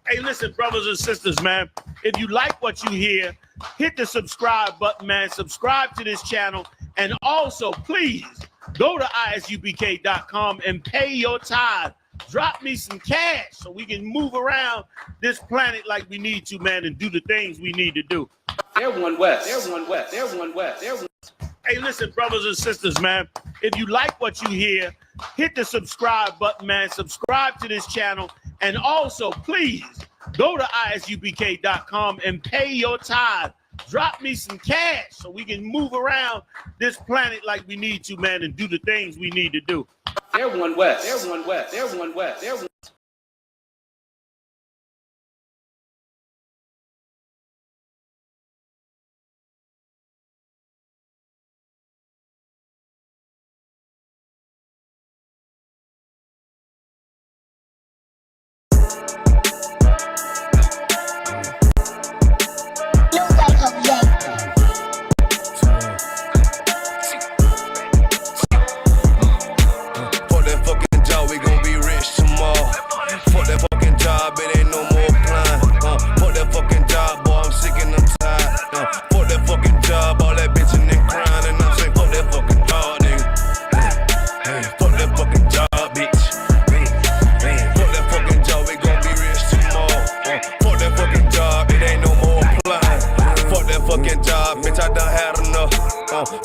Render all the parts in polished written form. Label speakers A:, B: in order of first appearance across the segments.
A: Hey, listen, brothers and sisters, man. If you like what you hear, hit the subscribe button, man. Subscribe to this channel. And also, please, go to ISUPK.com and pay your tithe. Drop me some cash so we can move around this planet like we need to, man, and do the things we need to do.
B: Everyone west. Everyone west. Everyone west. Everyone.
A: Hey, listen, brothers and sisters, man. If you like what you hear, hit the subscribe button, man. Subscribe to this channel. And also, please, go to ISUPK.com and pay your tithe. Drop me some cash so we can move around this planet like we need to, man, and do the things we need to do.
B: Everyone west. Everyone west. Everyone west. Everyone.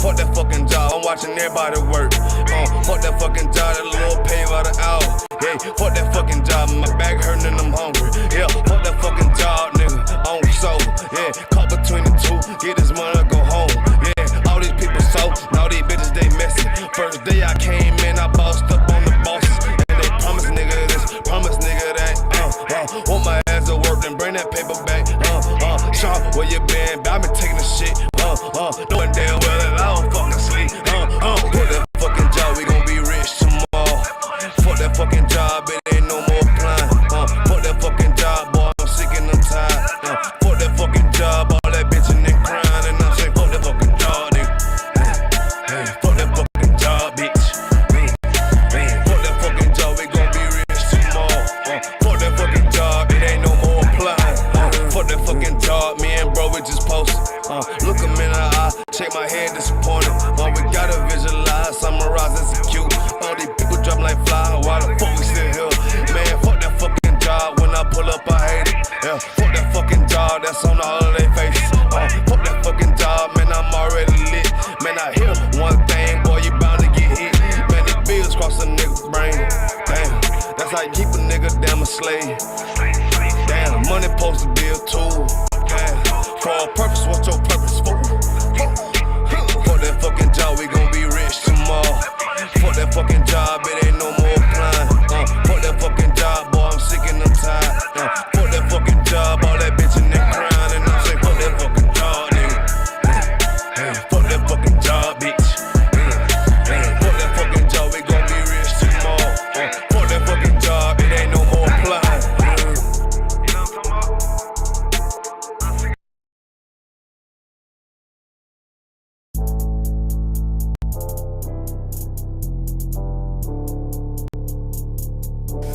C: Fuck that fucking job, I'm watching everybody work. Fuck that fucking job, that little pay by the hour. Yeah, fuck that fucking job, my back hurting and I'm hungry. Yeah, fuck that fucking job, nigga, on soul. Yeah, caught between the two, get this money, go home. Yeah, all these people so, now these bitches they messy. First day I came in, I bossed up on the bosses. And they promise nigga this, promise nigga that. Want my ass to work, then bring that paper back. Sean, where you been? I been taking the shit. Knowing damn well that I don't fucking sleep. Fuck that fucking job, we gon' be rich tomorrow. Fuck that fucking job, it ain't no more applying. Fuck that fucking job, boy, I'm sick and I'm tired. Fuck that fucking job, all that bitchin' and crying. And I'm saying, fuck that fucking job, nigga. Fuck that fucking job, bitch. Fuck that fucking job, we gon' be rich tomorrow. Fuck that fucking job, it ain't no more applying. Fuck that fucking job, me and bro, we just posted. Look him in the eye, shake my head disappointed. We gotta visualize, summarize, execute. All these people drop like fly, why the fuck we still here? Man, fuck that fucking job, when I pull up I hate it. Yeah, fuck that fucking job, that's on all of their faces. Fuck that fucking job, man, I'm already lit. Man, I hear one thing, boy, you bound to get hit. Man, these bills cross a nigga's brain. Damn, that's how you keep a nigga damn a slave. Damn, money supposed to be a tool. Damn. For a purpose, what's your purpose for? Fuck that fucking job, we gon' be rich tomorrow. Fuck that fucking job, it ain't no more applying. Fuck that fucking job, boy, I'm sick and I'm tired. Fuck that fucking job, all that bitchin' and crying. And I'm saying, fuck that fucking job, nigga. Fuck that fucking job, bitch. Fuck that fucking job, we gon' be rich tomorrow. Fuck that fucking job, it ain't no more applying.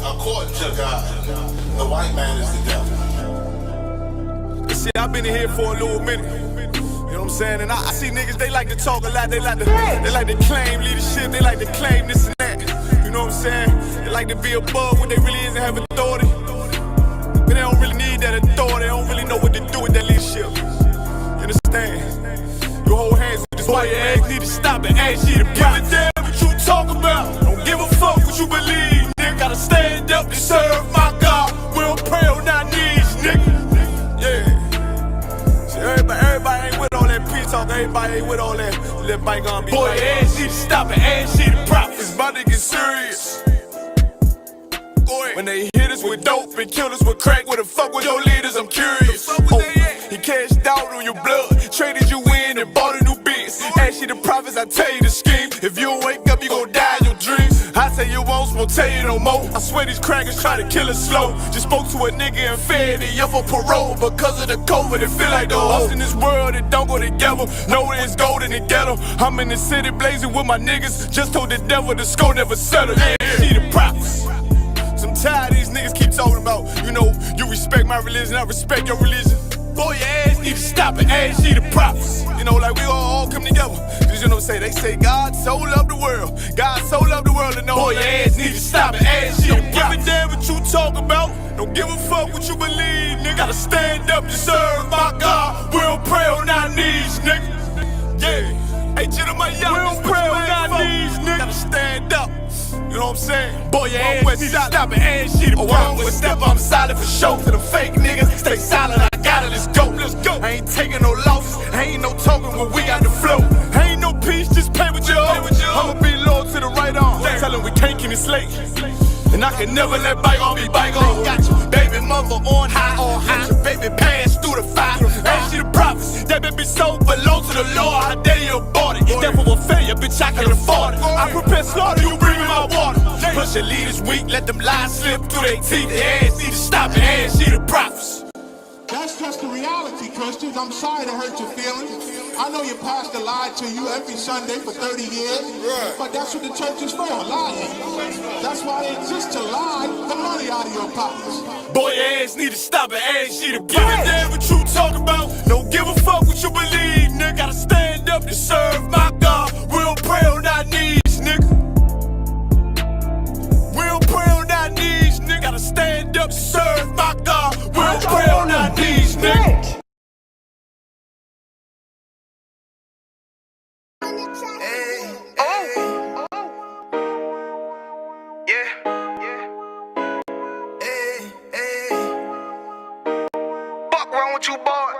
D: According to God, the white man is the devil.
E: See, I've been in here for a little minute. You know what I'm saying? And I see niggas, they like to talk a lot. They like to claim leadership. They like to claim this and that. You know what I'm saying? They like to be above what they really is and have authority. But they don't really need that authority. They don't really know what to do with that leadership. You understand? You hold hands with this white ass need to stop and ask you to give a damn what you talk about. Don't give a fuck what you believe. Nigga gotta stand up to serve my God. We don't pray on our knees, nigga. Yeah. See, everybody ain't with all that pre-talk. Everybody ain't with all that bike on me. Boy, ask you to stop and ask you to profit. It's about to get serious. When they hit us with dope and kill us with crack, where the fuck with your leaders? I'm curious. He cashed out on your blood, traded you in and bought a new biz. Ask you the prophets, I tell you the scheme. If you don't wake up, you gon' die in your dreams. I say you won't tell you no more. I swear these crackers try to kill us slow. Just spoke to a nigga and fed it up for parole because of the COVID. It feel like the host in this world that don't go together. Know there's gold in the ghetto. I'm in the city blazing with my niggas. Just told the devil the score never settled. Yeah, see the prophets. I'm tired of these niggas keep talking about, you know, you respect my religion, I respect your religion. Boy, your ass need to stop it, ass she the prophets. You know, like we all come together. Cause you know, they say God so loved the world. God so loved the world, and know boy, your ass need to stop it, ass she the prophets. Don't give a damn what you talk about. Don't give a fuck what you believe, nigga. Gotta stand up to serve my God. We'll pray on our knees, nigga. Yeah. Hey, gentlemen, y'all, we'll pray on our knees, nigga. Gotta stand up. You know what I'm saying? Boy, your ass need to stop it, ass she the problem. One step, I'm solid for show. To the fake niggas, stay silent, I got it, let's go, let's go. I ain't taking no losses, I ain't no token when we got the flow. I ain't no peace, just pay with your own. I'ma be loyal to the right arm. Tell him we can't keep me slave. And I can never let bygone be bygone. Got your baby mother on high, got your baby pass through the fire. Ain't she the prophets? That baby soul belong to the Lord. How dare you abort it? That for a failure, bitch, I can afford it. I prepare slaughter, you bring me my water. Push your leaders weak, let them lies slip through their teeth. Their ass need to stop it, ass she the prophets.
D: That's just the reality, Christians. I'm sorry to hurt your feelings. I know your pastor lied to you every Sunday for 30 years, but that's what the church is for, lying. That's why they exist, to lie the money out of your pockets.
E: Boy, your ass need to stop it, ass she the prophets. Give a damn what you talk about. Don't give a fuck what you believe, nigga. Gotta stand up to serve my God. We'll pray on our knees, nigga. We'll pray on our knees, nigga. Gotta stand up to serve my God. We'll pray on our knees, nigga.
C: You boy.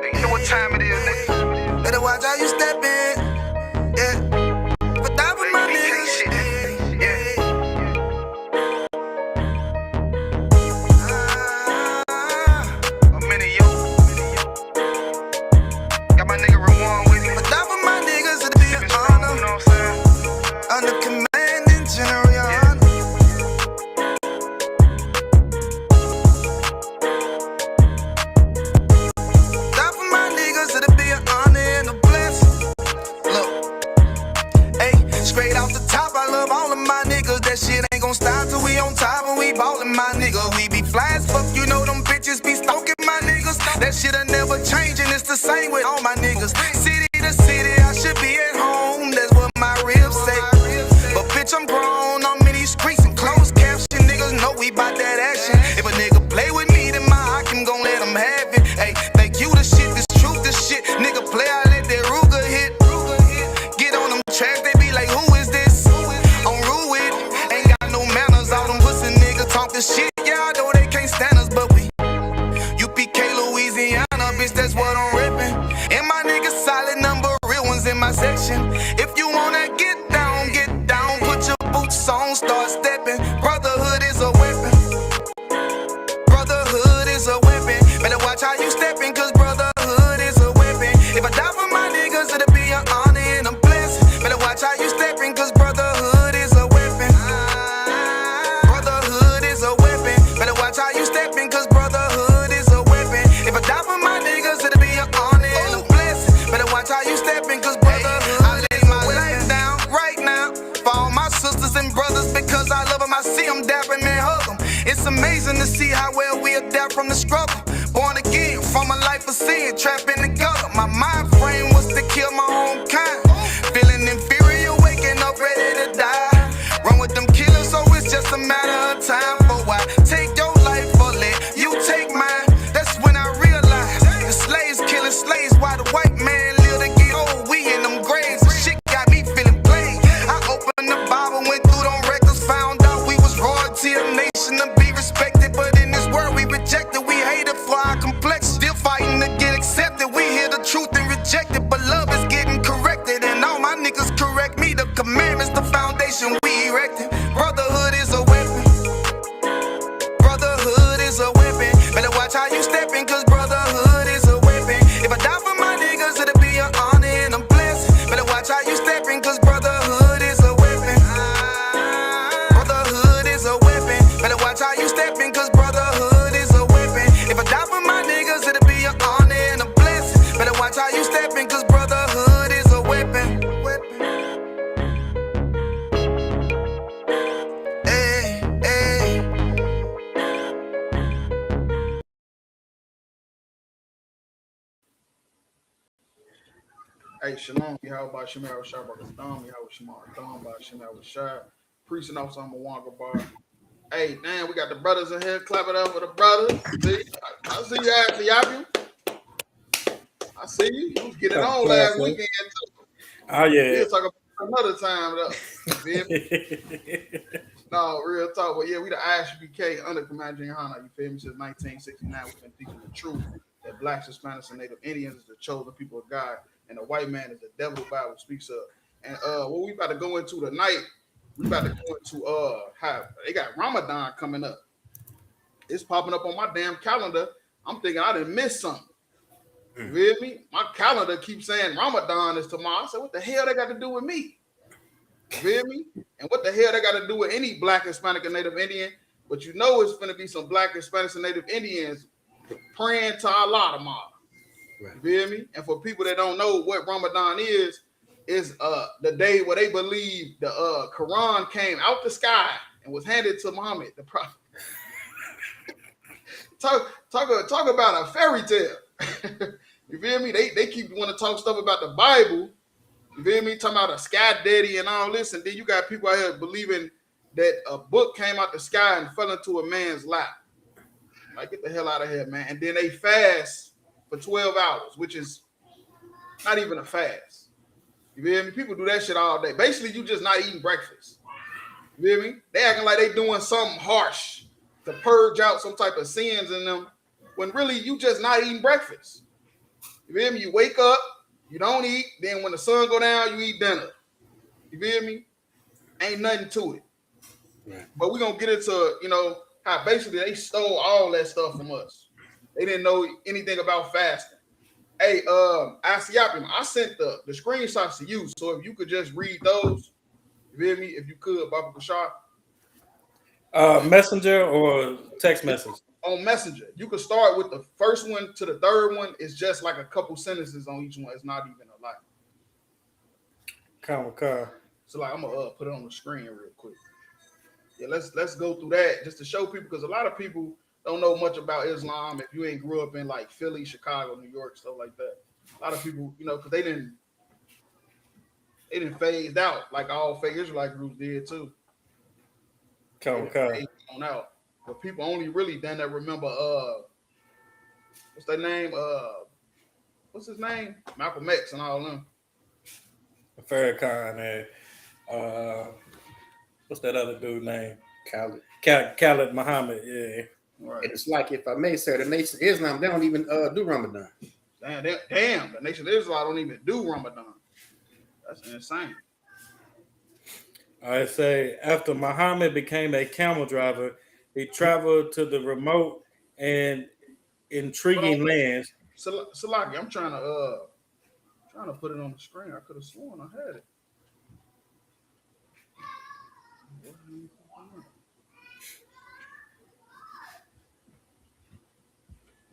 C: You know what time it is, nigga. Better watch how you step in. Yeah. But that was my niggas. Yeah. I'm in you. Got my nigga Ramadan with me. But that was my niggas. It'll be an honor. You know what I'm saying? Under commanding General. That shit ain't gon' stop till we on top and we ballin', my nigga. We be fly as fuck, you know them bitches be stalking my niggas. That shit'll never change and it's the same with all my niggas. City to city, I should be at home, that's what my ribs say. But bitch, I'm grown, I'm in these streets and closed caption. Niggas know we bout that action. If a nigga play with me, then my Hakim gon' let him have it. Hey, thank you the shit, this truth, this shit. Nigga play, I let that Ruger hit. Get on them tracks, they be like, who is this? I'm rude with it. All them pussy niggas talk the shit, yeah, I know they can't stand us, but we UPK, Louisiana, bitch, that's what I'm rippin'. And my niggas solid, number real ones in my section. If you wanna get down, put your boots on, start steppin'. Brotherhood is a weapon. Brotherhood is a weapon. Better watch how you steppin', cause brotherhood is a weapon. If I die for my niggas, it'll be an honor and a blessing. Better watch how you steppin', cause brotherhood is a weapon. Watch how you steppin', cause brotherhood is a weapon. If I die for my niggas, it'll be an honor and a blessing. Better watch how you steppin', cause brotherhood I lay my life down right now for all my sisters and brothers, because I love them. I see them dapping and hug them. It's amazing to see how well we adapt from the struggle. Born again from a life of sin, trapped in the gutter. My mind frame was to kill my own kind. Feeling inferior, waking up ready to die. Run with them killers, so it's just a matter of time. For why take your life or let you take mine? That's when I realized the slaves killing slaves while the white man live to get old. We in them graves, the shit got me feeling played. I opened the Bible, went through them records, found out we was royalty, a nation to be respected. But in this world we rejected, we hated for our complex. Still fighting to get accepted. We hear the truth and reject it, but love is getting corrected. And all my niggas correct me. The commandments, the foundation we erected. Brotherhood is a weapon. Brotherhood is a weapon. Better watch how you steppin', cause brotherhood is a weapon. If I die for my niggas, it'll be an honor and a blessing. Better watch how you steppin', cause brotherhood is a weapon. Brotherhood is a weapon. Better watch how you steppin', cause brotherhood is a weapon. If I die for my niggas, it'll be an honor and a blessing. Better watch how you steppin', cause brotherhood is a weapon.
F: Hey, Shalom, Yahweh Shem Shah Barakadam, Yahweh Shemar Dam, by Shem Shah, Priest and Officer Mawanga Bar. Hey, damn, we got the brothers in here. Clap it up for the brothers. See, I see you at Yabu. I see you. You was getting on last weekend too.
G: Oh yeah.
F: We'll talk about another time though. No, real talk. But yeah, we the ISUPK under Commander Hana. You feel me? Since 1969, we've been teaching the truth that Blacks, Hispanics, and Native Indians is the chosen people of God, and the white man is the devil the Bible speaks of. And what we about to go into tonight, we about to go into how they got Ramadan coming up. It's popping up on my damn calendar. I'm thinking I didn't miss something. You feel me? My calendar keeps saying Ramadan is tomorrow. I said, what the hell they got to do with me? You feel me? And what the hell they got to do with any Black, Hispanic, and Native Indian? But you know it's going to be some Black, Hispanics, and Native Indians praying to Allah tomorrow. Right. You feel me? And for people that don't know what Ramadan is the day where they believe the Quran came out the sky and was handed to Muhammad, the prophet. talk about a fairy tale. You feel me? They keep want to talk stuff about the Bible. You feel me? Talking about a sky daddy and all this, and then you got people out here believing that a book came out the sky and fell into a man's lap. Like, get the hell out of here, man. And then they fast for 12 hours, which is not even a fast. You feel me? People do that shit all day. Basically, you just not eating breakfast. You feel me? They acting like they doing something harsh to purge out some type of sins in them, when really you just not eating breakfast. You feel me? You wake up, you don't eat, then when the sun go down, you eat dinner. You feel me? Ain't nothing to it. Right. But we're gonna get into, how basically they stole all that stuff from us. They didn't know anything about fasting. Hey, Asiapim, I sent the screenshots to you. So if you could just read those, you feel me? If you could, Baba Bashar.
G: Messenger or text message?
F: On Messenger. You could start with the first one to the third one. It's just like a couple sentences on each one. It's not even a lot. So like I'm gonna put it on the screen real quick. Yeah, let's go through that just to show people, because a lot of people don't know much about Islam if you ain't grew up in like Philly, Chicago, New York, stuff like that. A lot of people, because they didn't phased out like all fake Israelite groups did too. On out. But people only really done that remember what's their name? What's his name? Malcolm X and all them.
G: Farrakhan and what's that other dude name? Khalid Muhammad, yeah.
H: Right. And it's like, if I may say, the Nation of Islam, they don't even do Ramadan.
F: Damn, the Nation of Islam don't even do Ramadan. That's insane.
G: I say, after Muhammad became a camel driver, he traveled to the remote and intriguing lands.
F: Salaki, I'm trying to put it on the screen. I could have sworn I had it.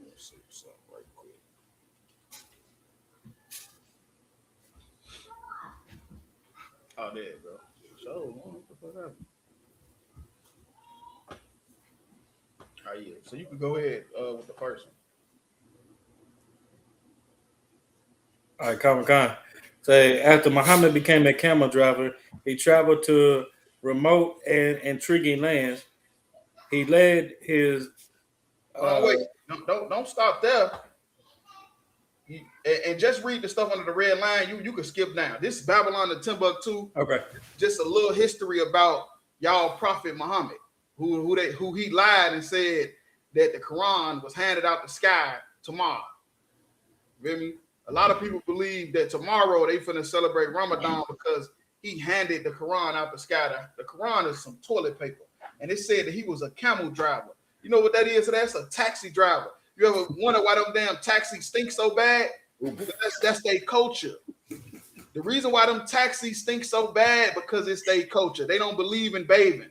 F: Let's see something right quick. Oh, there you go. So, what the fuck happened? Oh, yeah. So you can go ahead with the first one.
G: All right, Khan. Say, after Muhammad became a camel driver, he traveled to remote and intriguing lands. He led his.
F: Wait, don't stop there. And just read the stuff under the red line. You can skip down. This is Babylon to Timbuktu.
G: Okay. Just
F: a little history about y'all Prophet Muhammad, who he lied and said that the Quran was handed out the sky tomorrow. You feel me? A lot of people believe that tomorrow they finna celebrate Ramadan because he handed the Quran out the sky. The Quran is some toilet paper. And it said that he was a camel driver. You know what that is? That's a taxi driver. You ever wonder why them damn taxis stink so bad? That's their culture. The reason why them taxis stink so bad because it's their culture. They don't believe in bathing.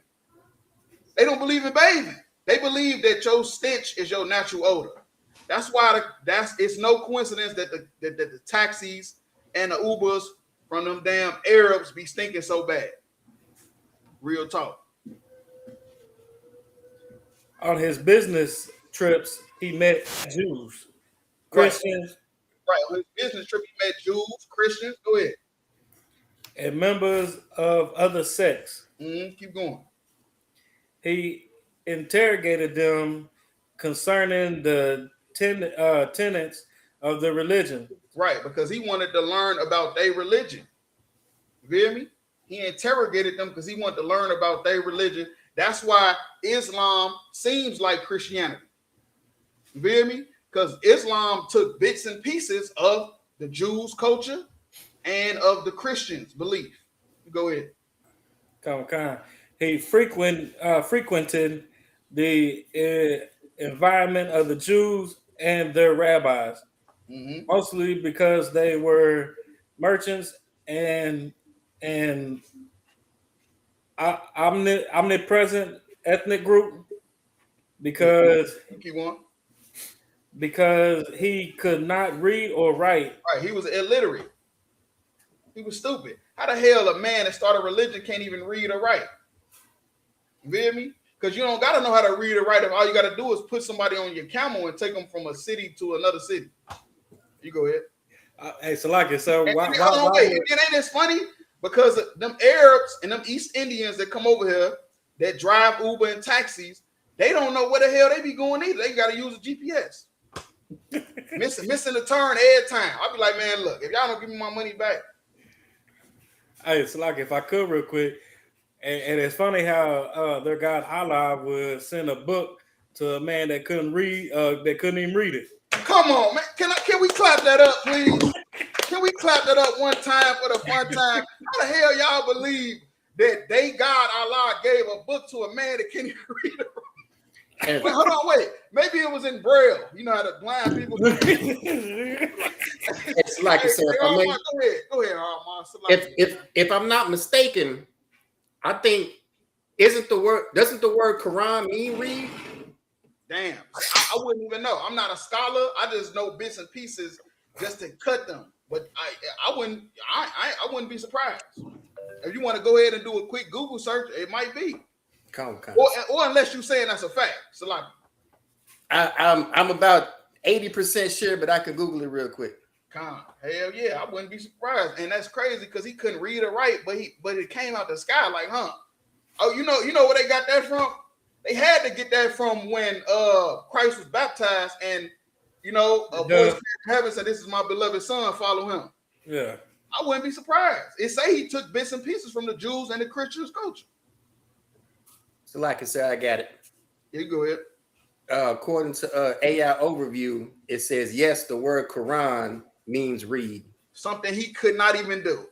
F: They believe that your stench is your natural odor. That's why it's no coincidence that the taxis and the Ubers from them damn Arabs be stinking so bad. Real talk.
G: On his business trips, he met Jews, Christians,
F: Right, on his business trip, he met Jews, Christians. Go ahead.
G: And members of other sects.
F: Keep going.
G: He interrogated them concerning the tenets of the religion.
F: Right, because he wanted to learn about their religion. You hear me? He interrogated them because he wanted to learn about their religion. That's why Islam seems like Christianity. You hear me? Because Islam took bits and pieces of the Jews' culture and of the Christians' belief. Go ahead.
G: He frequented the environment of the Jews and their rabbis, mostly because they were merchants and omnipresent ethnic group. Because he could not read or write.
F: Right, he was illiterate. He was stupid. How the hell a man that started a religion can't even read or write? You hear me? Because you don't got to know how to read or write. If all you got to do is put somebody on your camel and take them from a city to another city. You go ahead.
G: Hey, Salaki, so
F: wait, ain't this funny? Because them Arabs and them East Indians that come over here that drive Uber and taxis, they don't know where the hell they be going either. They got to use a GPS. missing the turn every time. I'll be like, man, look, if y'all don't give me my money back.
G: Hey, Salaki, if I could real quick, and it's funny how their God Allah would send a book to a man that couldn't read, that couldn't even read it.
F: Come on, man. Can we clap that up, please? Can we clap that up one time for the fun time? How the hell y'all believe that they God Allah gave a book to a man that can't even read it? Wait, hold on, wait. Maybe it was in Braille. You know how the blind people do.
H: It's like
F: go ahead,
H: if I'm not mistaken, I think doesn't the word Quran mean read?
F: Damn, I wouldn't even know. I'm not a scholar. I just know bits and pieces just to cut them. But I wouldn't be surprised. If you want to go ahead and do a quick Google search, it might be. Or unless you're saying that's a fact. So like,
H: I'm about 80% sure, but I could Google it real quick.
F: Hell yeah, I wouldn't be surprised. And that's crazy because he couldn't read or write, but it came out the sky like, huh? Oh, you know where they got that from? They had to get that from when Christ was baptized, and a voice from heaven said, "This is my beloved son, follow him."
G: Yeah,
F: I wouldn't be surprised. It say he took bits and pieces from the Jews and the Christians' culture.
H: So like I said, I got it.
F: Yeah, go ahead.
H: According to AI Overview, it says, yes, the word Quran means read.
F: Something he could not even do.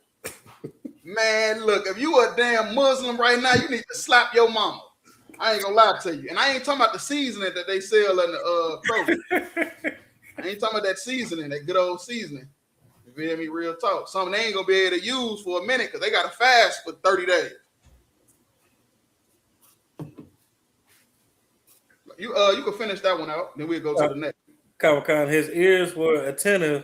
F: Man, look, if you a damn Muslim right now, you need to slap your mama. I ain't gonna lie to you. And I ain't talking about the seasoning that they sell in the Kroger. I ain't talking about that seasoning, that good old seasoning. You feel me? Real talk. Something they ain't gonna be able to use for a minute because they gotta fast for 30 days. You can finish that one out, then we'll go to the next.
G: Khan, his ears were attentive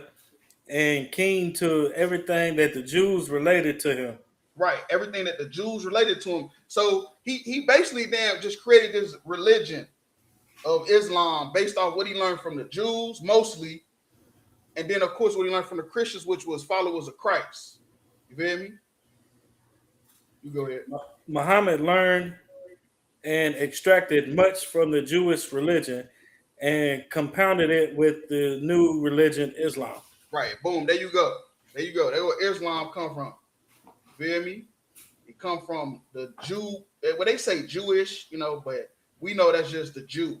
G: and keen to everything that the Jews related to him.
F: Right, everything that the Jews related to him. So he basically just created this religion of Islam based off what he learned from the Jews mostly, and then of course what he learned from the Christians, which was followers of Christ. You feel me? You go ahead.
G: Muhammad learned and extracted much from the Jewish religion and compounded it with the new religion, Islam.
F: Right, boom, there you go. That's where Islam come from. You feel me? It come from the Jew, well, they say Jewish, but we know that's just the Jews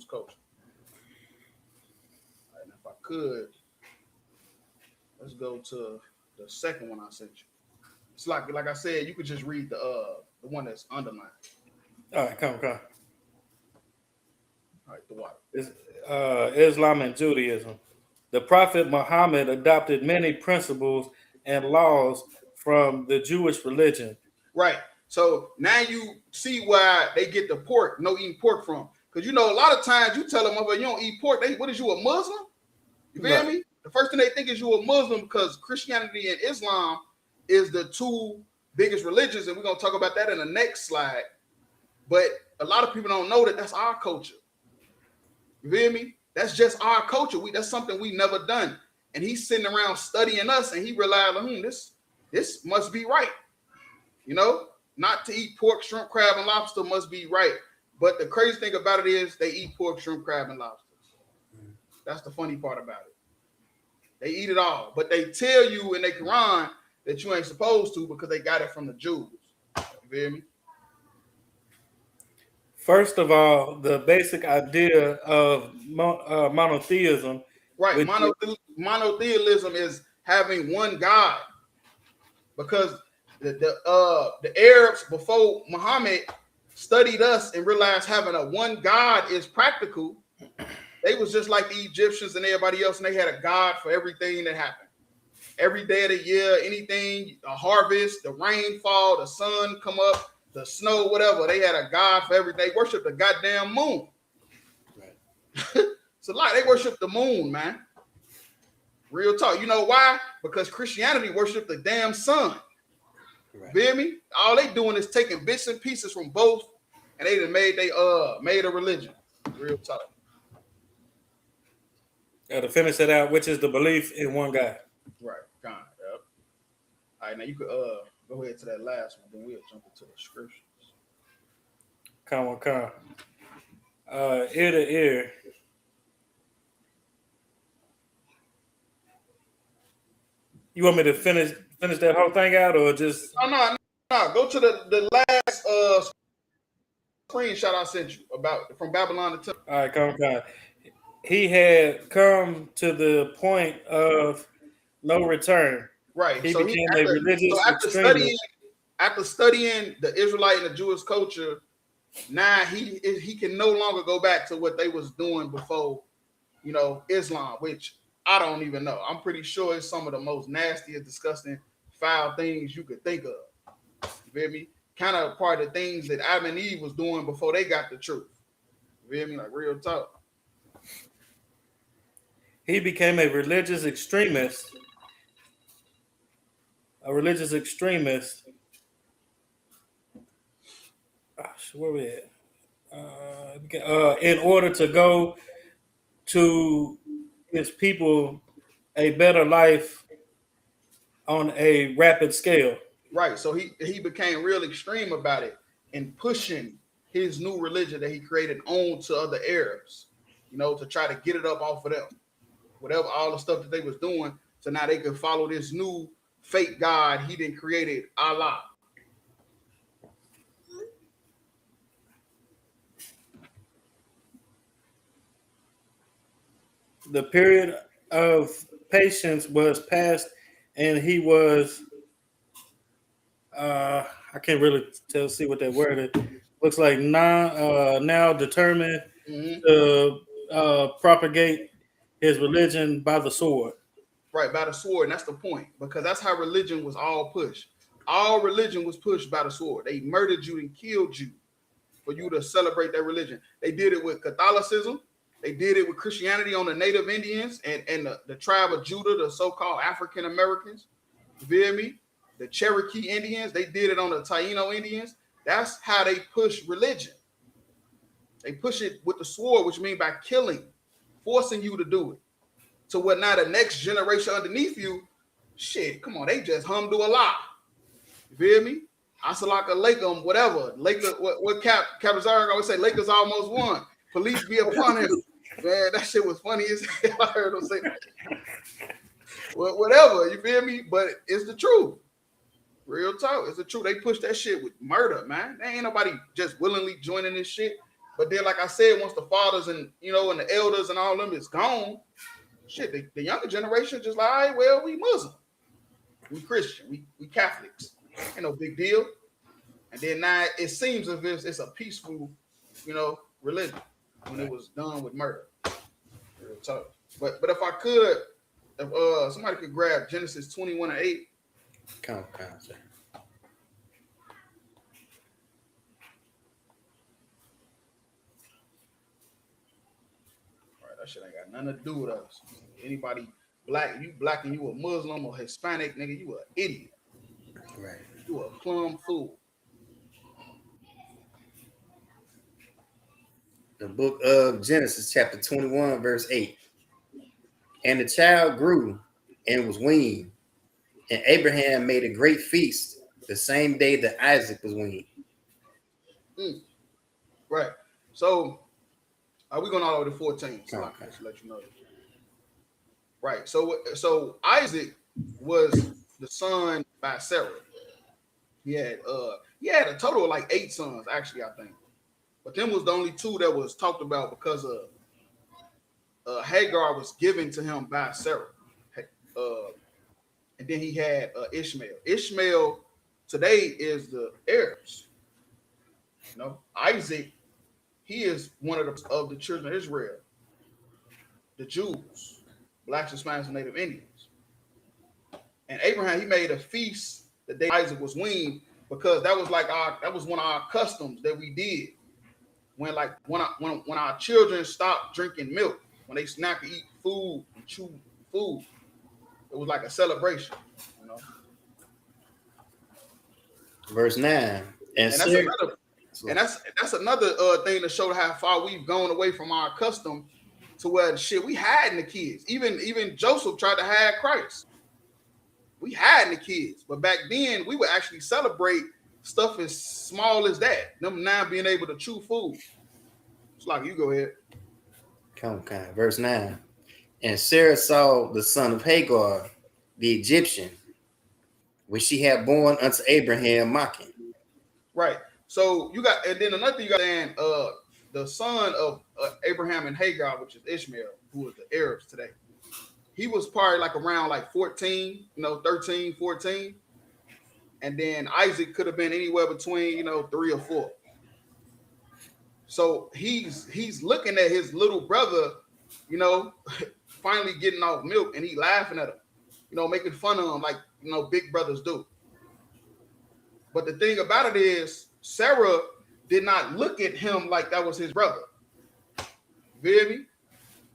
F: culture. All right, and if I could, let's go to the second one I sent you. It's like I said, you could just read the one that's underlined.
G: All right, come.
F: All right, the water.
G: Islam and Judaism. The Prophet Muhammad adopted many principles and laws from the Jewish religion.
F: Right. So now you see why they get the pork, no eating pork from. Because a lot of times you tell them, you don't eat pork. What is you, a Muslim? You feel me? The first thing they think is you a Muslim because Christianity and Islam is the two biggest religions, and we're gonna talk about that in the next slide. But a lot of people don't know that that's our culture. You feel me? That's just our culture. That's something we never done. And he's sitting around studying us, and he realized, this must be right. You know, not to eat pork, shrimp, crab, and lobster must be right. But the crazy thing about it is they eat pork, shrimp, crab, and lobsters. That's the funny part about it. They eat it all, but they tell you in their Quran that you ain't supposed to because they got it from the Jews. You feel me?
G: First of all, the basic idea of monotheism.
F: Right. Monotheism is having one God, because the Arabs before Muhammad studied us and realized having a one God is practical. They was just like the Egyptians and everybody else, and they had a God for everything that happened. Every day of the year, anything, a harvest, the rainfall, the sun come up, the snow, whatever. They had a God for everything. They worship the goddamn moon. Right. It's a lot. They worship the moon, man. Real talk. You know why? Because Christianity worship the damn sun. Right. Feel me? All they doing is taking bits and pieces from both, and they done made a religion. Real talk.
G: To finish it out, which is the belief in one God.
F: Right. Yep. All right, now you could go ahead to that last one, then we'll jump into the scriptures.
G: Come on. Ear to ear. You want me to finish that whole thing out, or just?
F: No. Go to the last screenshot I sent you from Babylon to Temple.
G: All right, come on. He had come to the point of no return.
F: Right.
G: He became a religious extremist.
F: After studying the Israelite and the Jewish culture, now he can no longer go back to what they was doing before, Islam, which I don't even know. I'm pretty sure it's some of the most nastiest, disgusting, foul things you could think of. You feel me? Kind of part of the things that Adam and Eve was doing before they got the truth. You feel me? Like real talk.
G: He became a religious extremist. Where we at? In order to go to his people a better life on a rapid scale.
F: Right. So he became real extreme about it and pushing his new religion that he created on to other Arabs, to try to get it up off of them. Whatever, all the stuff that they was doing, so now they could follow this new fake God he done created, Allah.
G: The period of patience was past, and he was I can't really see what that word is. Looks like now determined to propagate his religion by the sword.
F: Right, by the sword, and that's the point, because that's how religion was all pushed. All religion was pushed by the sword. They murdered you and killed you for you to celebrate their religion. They did it with Catholicism. They did it with Christianity on the Native Indians and the tribe of Judah, the so-called African Americans. You feel me? The Cherokee Indians, they did it on the Taino Indians. That's how they push religion. They push it with the sword, which means by killing, forcing you to do it. So what now the next generation underneath you, shit, come on, they just hamdulillah. You feel me? Asalaka Lakem, whatever. Lakers, what Capizar always say, Lakers almost won. Police be upon him. Man, that shit was funny as hell. I heard him say that. Well, whatever, you feel me? But it's the truth. Real talk. It's the truth. They push that shit with murder, man. There ain't nobody just willingly joining this shit. But then, like I said, once the fathers and and the elders and all of them is gone, shit, the younger generation just like, all right, well, we Muslim, we Christian, we Catholics, ain't no big deal. And then now it seems as if it's a peaceful, religion when it was done with murder. Real talk. But if I could, if somebody could grab Genesis 21:8.
H: Come on, sir.
F: That shit ain't got nothing to do with us. Anybody black, you black and you a Muslim or Hispanic, nigga, you an idiot.
H: Right.
F: You a plumb fool.
H: The book of Genesis, chapter 21, verse 8. And the child grew and was weaned, and Abraham made a great feast the same day that Isaac was weaned.
F: Right. So we're going all the way to 14. So
H: Okay.
F: I can just let you know. Right. So Isaac was the son by Sarah. He had a total of like 8 sons, actually, I think. But them was the only 2 that was talked about because of Hagar was given to him by Sarah. And then he had Ishmael. Ishmael today is the Arabs. You know, Isaac, he is one of the children of Israel, the Jews, blacks, Hispanics, and Native Indians. And Abraham, he made a feast the day Isaac was weaned because that was one of our customs that we did when our children stopped drinking milk, when they snack and eat food and chew food. It was like a celebration, you know.
H: Verse 9. And
F: that's another thing to show how far we've gone away from our custom to where the shit we hiding the kids. Even Joseph tried to hide Christ. We hiding the kids, but back then we would actually celebrate stuff as small as that. Them now being able to chew food. It's like, you go ahead.
H: Okay. Verse 9. And Sarah saw the son of Hagar, the Egyptian, which she had born unto Abraham, mocking.
F: Right. So you got, and then another thing you got, and the son of Abraham and Hagar, which is Ishmael, who is the Arabs today. He was probably like around like 14, 13, 14. And then Isaac could have been anywhere between, 3 or 4. So he's looking at his little brother, finally getting off milk, and he laughing at him, making fun of him like, big brothers do. But the thing about it is, Sarah did not look at him like that was his brother. You feel me?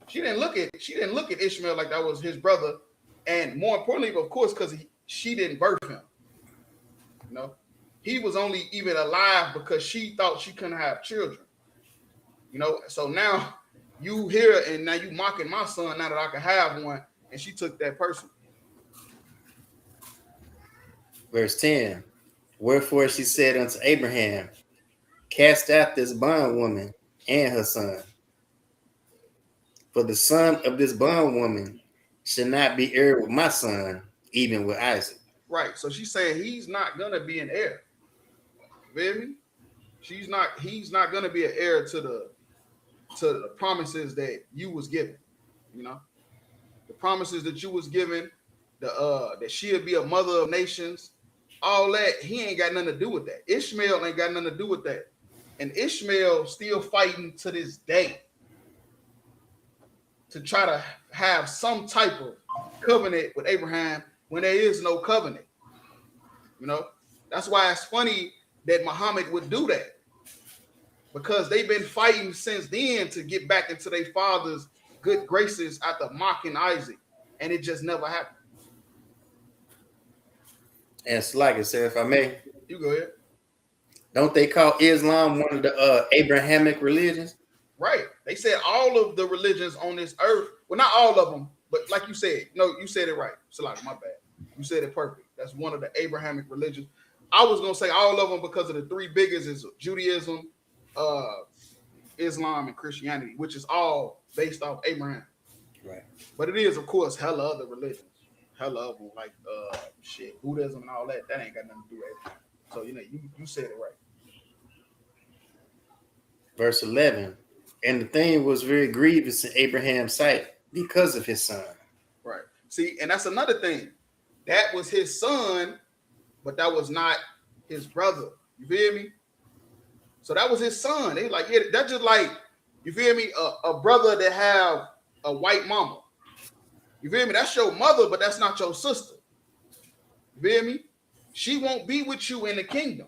F: She didn't look at Ishmael like that was his brother, and more importantly, of course, because she didn't birth him. He was only even alive because she thought she couldn't have children. So now you here and now you mocking my son now that I can have one, and she took that person.
H: Verse 10. Wherefore she said unto Abraham, cast out this bondwoman and her son. For the son of this bondwoman should not be heir with my son, even with Isaac.
F: Right. So she's saying he's not gonna be an heir. You feel me? He's not gonna be an heir to the promises that you was given. The promises that you was given, that she'll be a mother of nations, all that, he ain't got nothing to do with that. Ishmael ain't got nothing to do with that. And Ishmael still fighting to this day to try to have some type of covenant with Abraham when there is no covenant. That's why it's funny that Muhammad would do that, because they've been fighting since then to get back into their father's good graces after mocking Isaac, and it just never happened.
H: And it's like it said, if I may,
F: you go ahead.
H: Don't they call Islam one of the Abrahamic religions?
F: Right. They said all of the religions on this earth, well, not all of them, but like you said, you said it right. Salak, my bad. You said it perfect. That's one of the Abrahamic religions. I was gonna say all of them because of the 3 biggest is Judaism, Islam, and Christianity, which is all based off Abraham.
H: Right.
F: But it is, of course, hella other religions. Hella of them, like Buddhism and all that. That ain't got nothing to do with Abraham. So you said it right.
H: Verse 11. And the thing was very grievous in Abraham's sight because of his son.
F: Right. See, and that's another thing. That was his son, but that was not his brother. You feel me? So that was his son. They like, yeah, that's just like, you feel me? A brother that have a white mama. You feel me? That's your mother, but that's not your sister. You feel me? She won't be with you in the kingdom.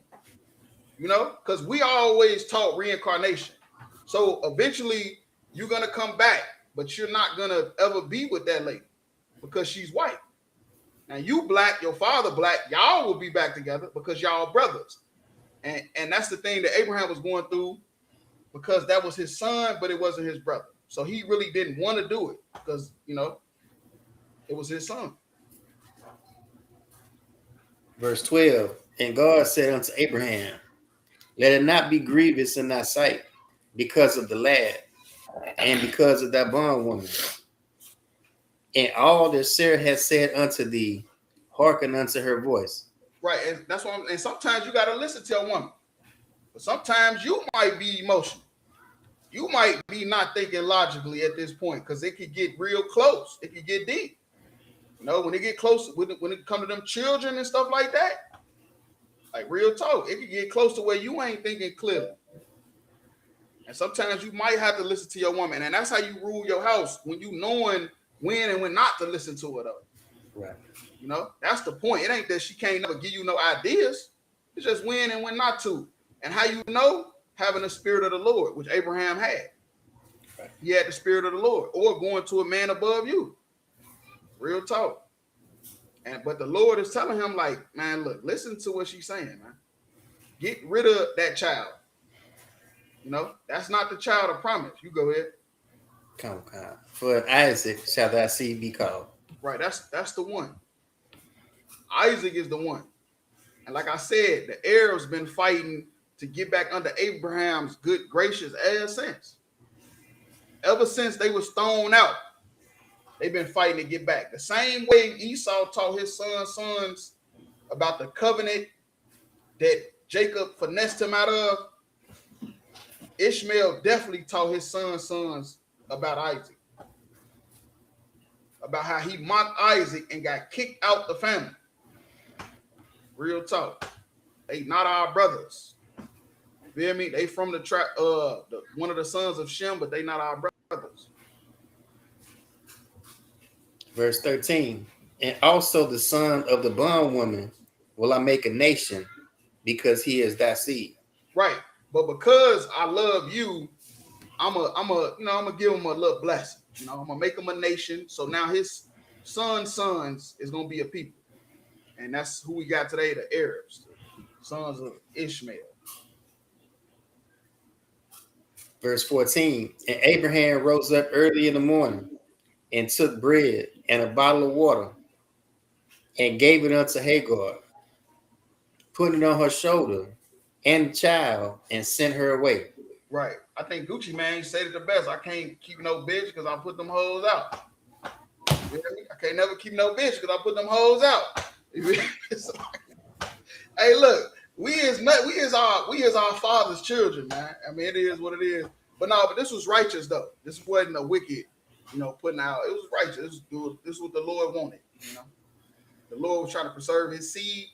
F: Because we always taught reincarnation. So eventually you're going to come back, but you're not going to ever be with that lady because she's white. Now you black, your father black, y'all will be back together because y'all brothers. And that's the thing that Abraham was going through because that was his son, but it wasn't his brother. So he really didn't want to do it because, you know, it was his son.
H: Verse 12, and God said unto Abraham, let it not be grievous in thy sight because of the lad and because of thy bondwoman. And all that Sarah has said unto thee, hearken unto her voice.
F: Right, and that's why. And sometimes you got to listen to a woman, but sometimes you might be emotional. You might be not thinking logically at this point because it could get real close. It could get deep. You know, when it get close, when it come to them children and stuff like that, like real talk, it could get close to where you ain't thinking clearly. And sometimes you might have to listen to your woman, and that's how you rule your house when you knowing when and when not to listen to her though.
H: Right.
F: You know, that's the point. It ain't that she can't never give you no ideas. It's just when and when not to. And how you know? Having the spirit of the Lord, which Abraham had. Right. He had the spirit of the Lord, or going to a man above you. Real talk. But the Lord is telling him, like, man, look, listen to what she's saying, man. Get rid of that child. You know, that's not the child of promise. You go ahead.
H: Come. For Isaac shall thy seed be called.
F: Right, that's the one. Isaac is the one. And like I said, the Arabs been fighting to get back under Abraham's good gracious ass since. Ever since they was thrown out, they've been fighting to get back. The same way Esau taught his sons about the covenant that Jacob finessed him out of, Ishmael definitely taught his sons about Isaac. About how he mocked Isaac and got kicked out the family. Real talk. They not our brothers. You feel me? They from the one of the sons of Shem, but they not our brothers.
H: Verse 13, and also the son of the bondwoman will I make a nation, because he is thy seed.
F: Right, but because I love you, I'm gonna give him a little blessing. You know, I'm gonna make him a nation. So now his sons is gonna be a people, and that's who we got today: the Arabs, the sons of Ishmael.
H: Verse 14, and Abraham rose up early in the morning and took bread and a bottle of water and gave it unto Hagar, put it on her shoulder and the child, and sent her away.
F: Right. I think Gucci Mane said it the best. I can't keep no bitch because I put them hoes out. You know, I can't never keep no bitch because I put them hoes out. Hey, look, we is our father's children, man. I mean, it is what it is. But this was righteous though. This wasn't a wicked, putting out. It was righteous. This is what the Lord wanted. The Lord was trying to preserve his seed.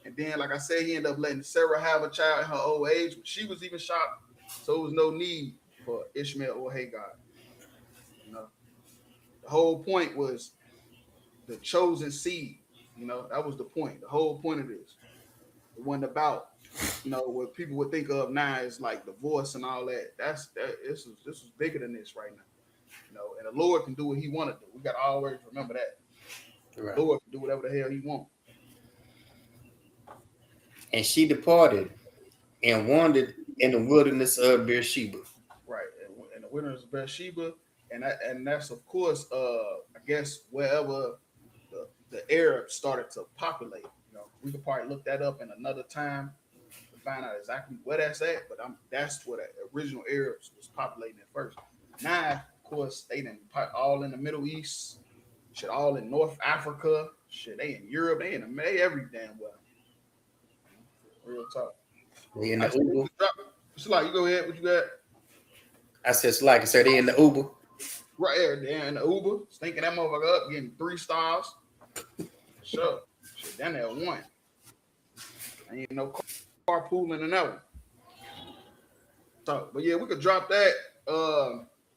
F: And then, like I said, he ended up letting Sarah have a child in her old age. She was even shocked. So there was no need for Ishmael or Hagar. The whole point was the chosen seed. That was the point. The whole point of this. It wasn't about, what people would think of now is like divorce and all that. This was bigger than this right now. And the Lord can do what he want to do. We got to always remember that. Right. The Lord can do whatever the hell he wants.
H: And she departed and wandered in the wilderness of Beersheba.
F: Right, in the wilderness of Beersheba, and that's of course, I guess wherever the Arabs started to populate. We could probably look that up in another time to find out exactly where that's at. But that's where the original Arabs was populating at first. Now, of course, they didn't all in the Middle East, shit, all in North Africa, shit, they in Europe, they every damn well. Real talk.
H: They in the Uber.
F: Like, you go ahead. What you got?
H: I said, like I said, they in the Uber.
F: Right there, they're in the Uber, stinking that motherfucker up, getting 3 stars. Sure. Shit, down there 1. Ain't no carpooling in that one. So, but yeah, we could drop that.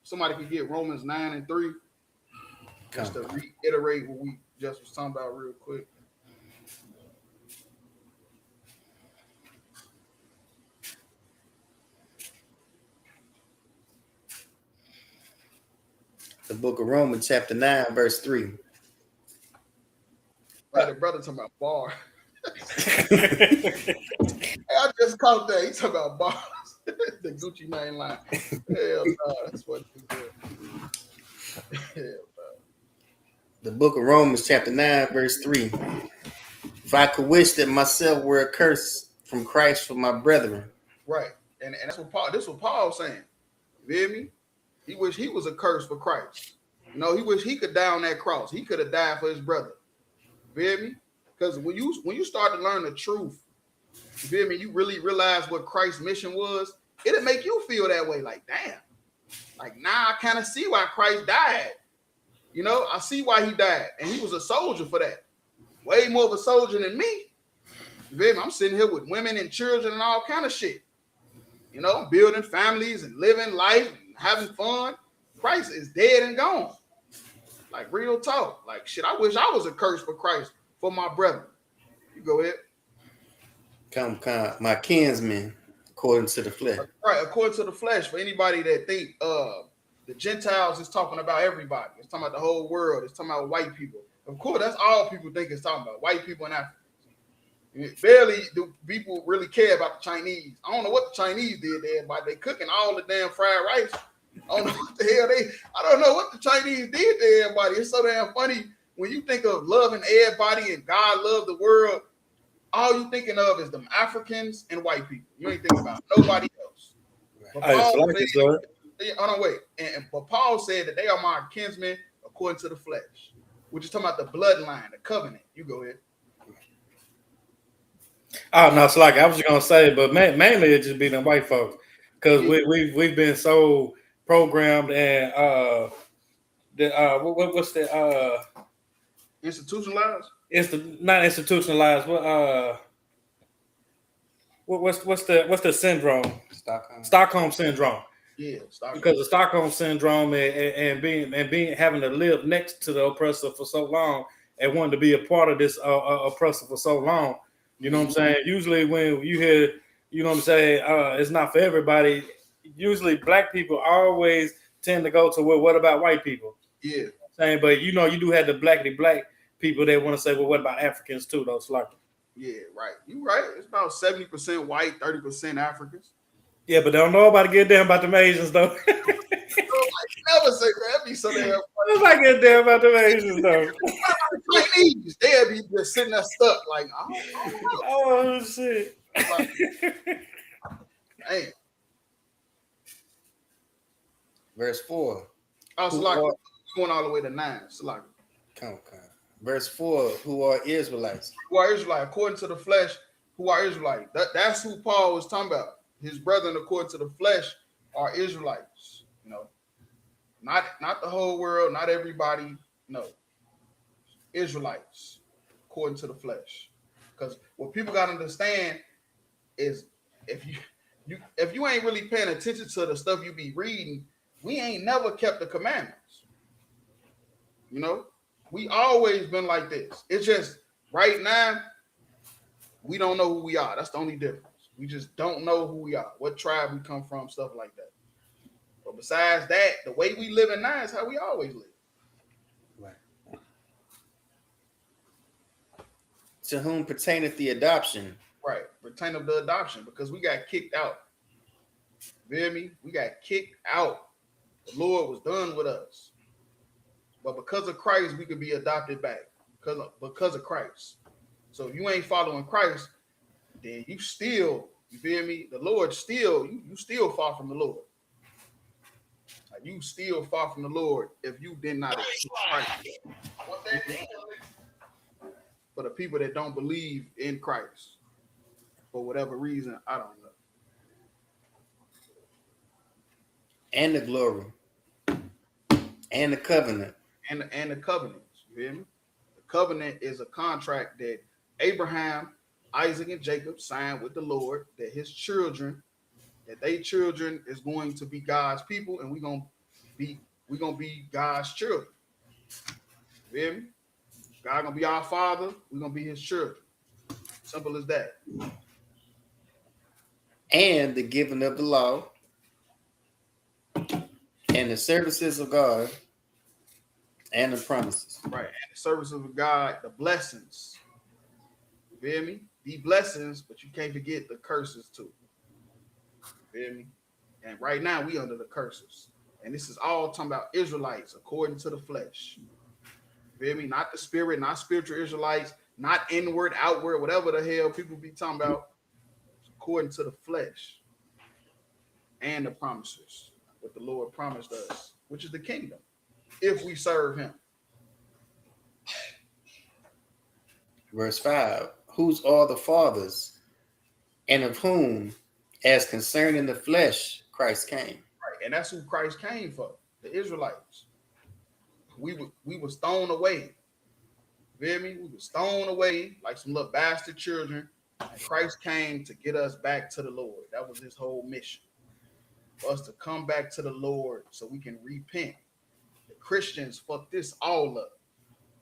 F: Somebody could get Romans 9:3. Just to reiterate what we just was talking about real quick.
H: The book of Romans, chapter 9, verse 3.
F: Right, the brother talking about bar. Hey, I just caught that. He talking about bars. The Gucci Mane line. Hell no, that's what it's doing. Hell no.
H: The book of Romans, chapter 9, verse 3. If I could wish that myself were a curse from Christ for my brethren.
F: Right. And that's what Paul, this is what Paul's saying. You hear me? He wish he was a curse for Christ. You know, he wish he could die on that cross. He could have died for his brother. You hear me? Because when you start to learn the truth, you feel me, you really realize what Christ's mission was, it'll make you feel that way. Like, damn. Like, now I kind of see why Christ died. You know, I see why he died. And he was a soldier for that. Way more of a soldier than me. You feel me? I'm sitting here with women and children and all kind of shit. You know, building families and living life and having fun. Christ is dead and gone. Like, real talk. Like, shit, I wish I was a curse for Christ, for my brother. You go ahead.
H: Come, my kinsmen, according to the flesh.
F: Right, according to the flesh. For anybody that think the Gentiles is talking about everybody. It's talking about the whole world. It's talking about white people. Of course, that's all people think it's talking about. White people and Africans. Barely do people really care about the Chinese. I don't know what the Chinese did to everybody. They cooking all the damn fried rice. I don't know what the hell I don't know what the Chinese did to everybody. It's so damn funny when you think of loving everybody and God loved the world. All you thinking of is them Africans and white people. You ain't thinking about nobody else. But Paul but Paul said that they are my kinsmen according to the flesh, which is talking about the bloodline, the covenant. You go ahead.
G: Oh no, it's like I was just gonna say, but mainly it just be them white folks because we've been so programmed and what's the
F: institutionalized?
G: It's not institutionalized. What's the syndrome? Stockholm syndrome.
F: Yeah,
G: because of Stockholm syndrome and being having to live next to the oppressor for so long and wanting to be a part of this oppressor for so long. You know what I'm saying? Usually when you hear, you know what I'm saying, it's not for everybody. Usually black people always tend to go to, well, what about white people?
F: Yeah.
G: Saying, but you know, you do have the black people that want to say, well, what about Africans too, though? Like,
F: yeah, right. You right. It's about 70% white, 30% Africans.
G: Yeah, but don't nobody give a damn about the Asians, though.
F: Never say that. That'd be so damn funny.
G: Nobody give a damn about the Asians, though.
F: Chinese, they'd be just sitting there stuck, like,
G: oh shit.
F: Like, hey.
H: Verse 4.
F: Oh, Salaki, going all the way to 9. Salaki.
H: Come. Verse 4, who are Israelites?
F: Who are Israelites, according to the flesh, who are Israelites. That's who Paul was talking about. His brethren, according to the flesh, are Israelites. You know, not the whole world, not everybody. No, Israelites, according to the flesh. Because what people got to understand is if you ain't really paying attention to the stuff you be reading, we ain't never kept the commandments. You know, we always been like this. It's just right now we don't know who we are. That's the only difference. We just don't know who we are, what tribe we come from, stuff like that. But besides that, the way we live now is how we always live.
H: Right. To whom pertaineth the adoption?
F: Right, pertain of the adoption, because we got kicked out. You feel me? We got kicked out. The Lord was done with us. But because of Christ, we could be adopted back. Because of Christ. So if you ain't following Christ, then you still, you feel me? The Lord still, you still far from the Lord. Like you still far from the Lord if you did not accept Christ. For the people that don't believe in Christ, for whatever reason, I don't know.
H: And the glory. And the covenant.
F: And the covenants, you hear me? The covenant is a contract that Abraham, Isaac, and Jacob signed with the Lord, that his children, that they children is going to be God's people, and we're gonna be God's children. You hear me? God gonna be our father, we're gonna be his children. Simple as that.
H: And the giving of the law, and the services of God, and the promises.
F: Right, and the services of God, the blessings. You hear me? The blessings, but you can't forget the curses too. Feel me? And right now we under the curses. And this is all talking about Israelites according to the flesh. Feel me? Not the spirit, not spiritual Israelites, not inward, outward, whatever the hell people be talking about. According to the flesh and the promises, what the Lord promised us, which is the kingdom, if we serve him.
H: Verse 5, whose are the fathers, and of whom, as concerning the flesh, Christ came.
F: Right, and that's who Christ came for, the Israelites. We was thrown away. You feel me? We was thrown away like some little bastard children. And Christ came to get us back to the Lord. That was his whole mission. For us to come back to the Lord so we can repent. The Christians fucked this all up.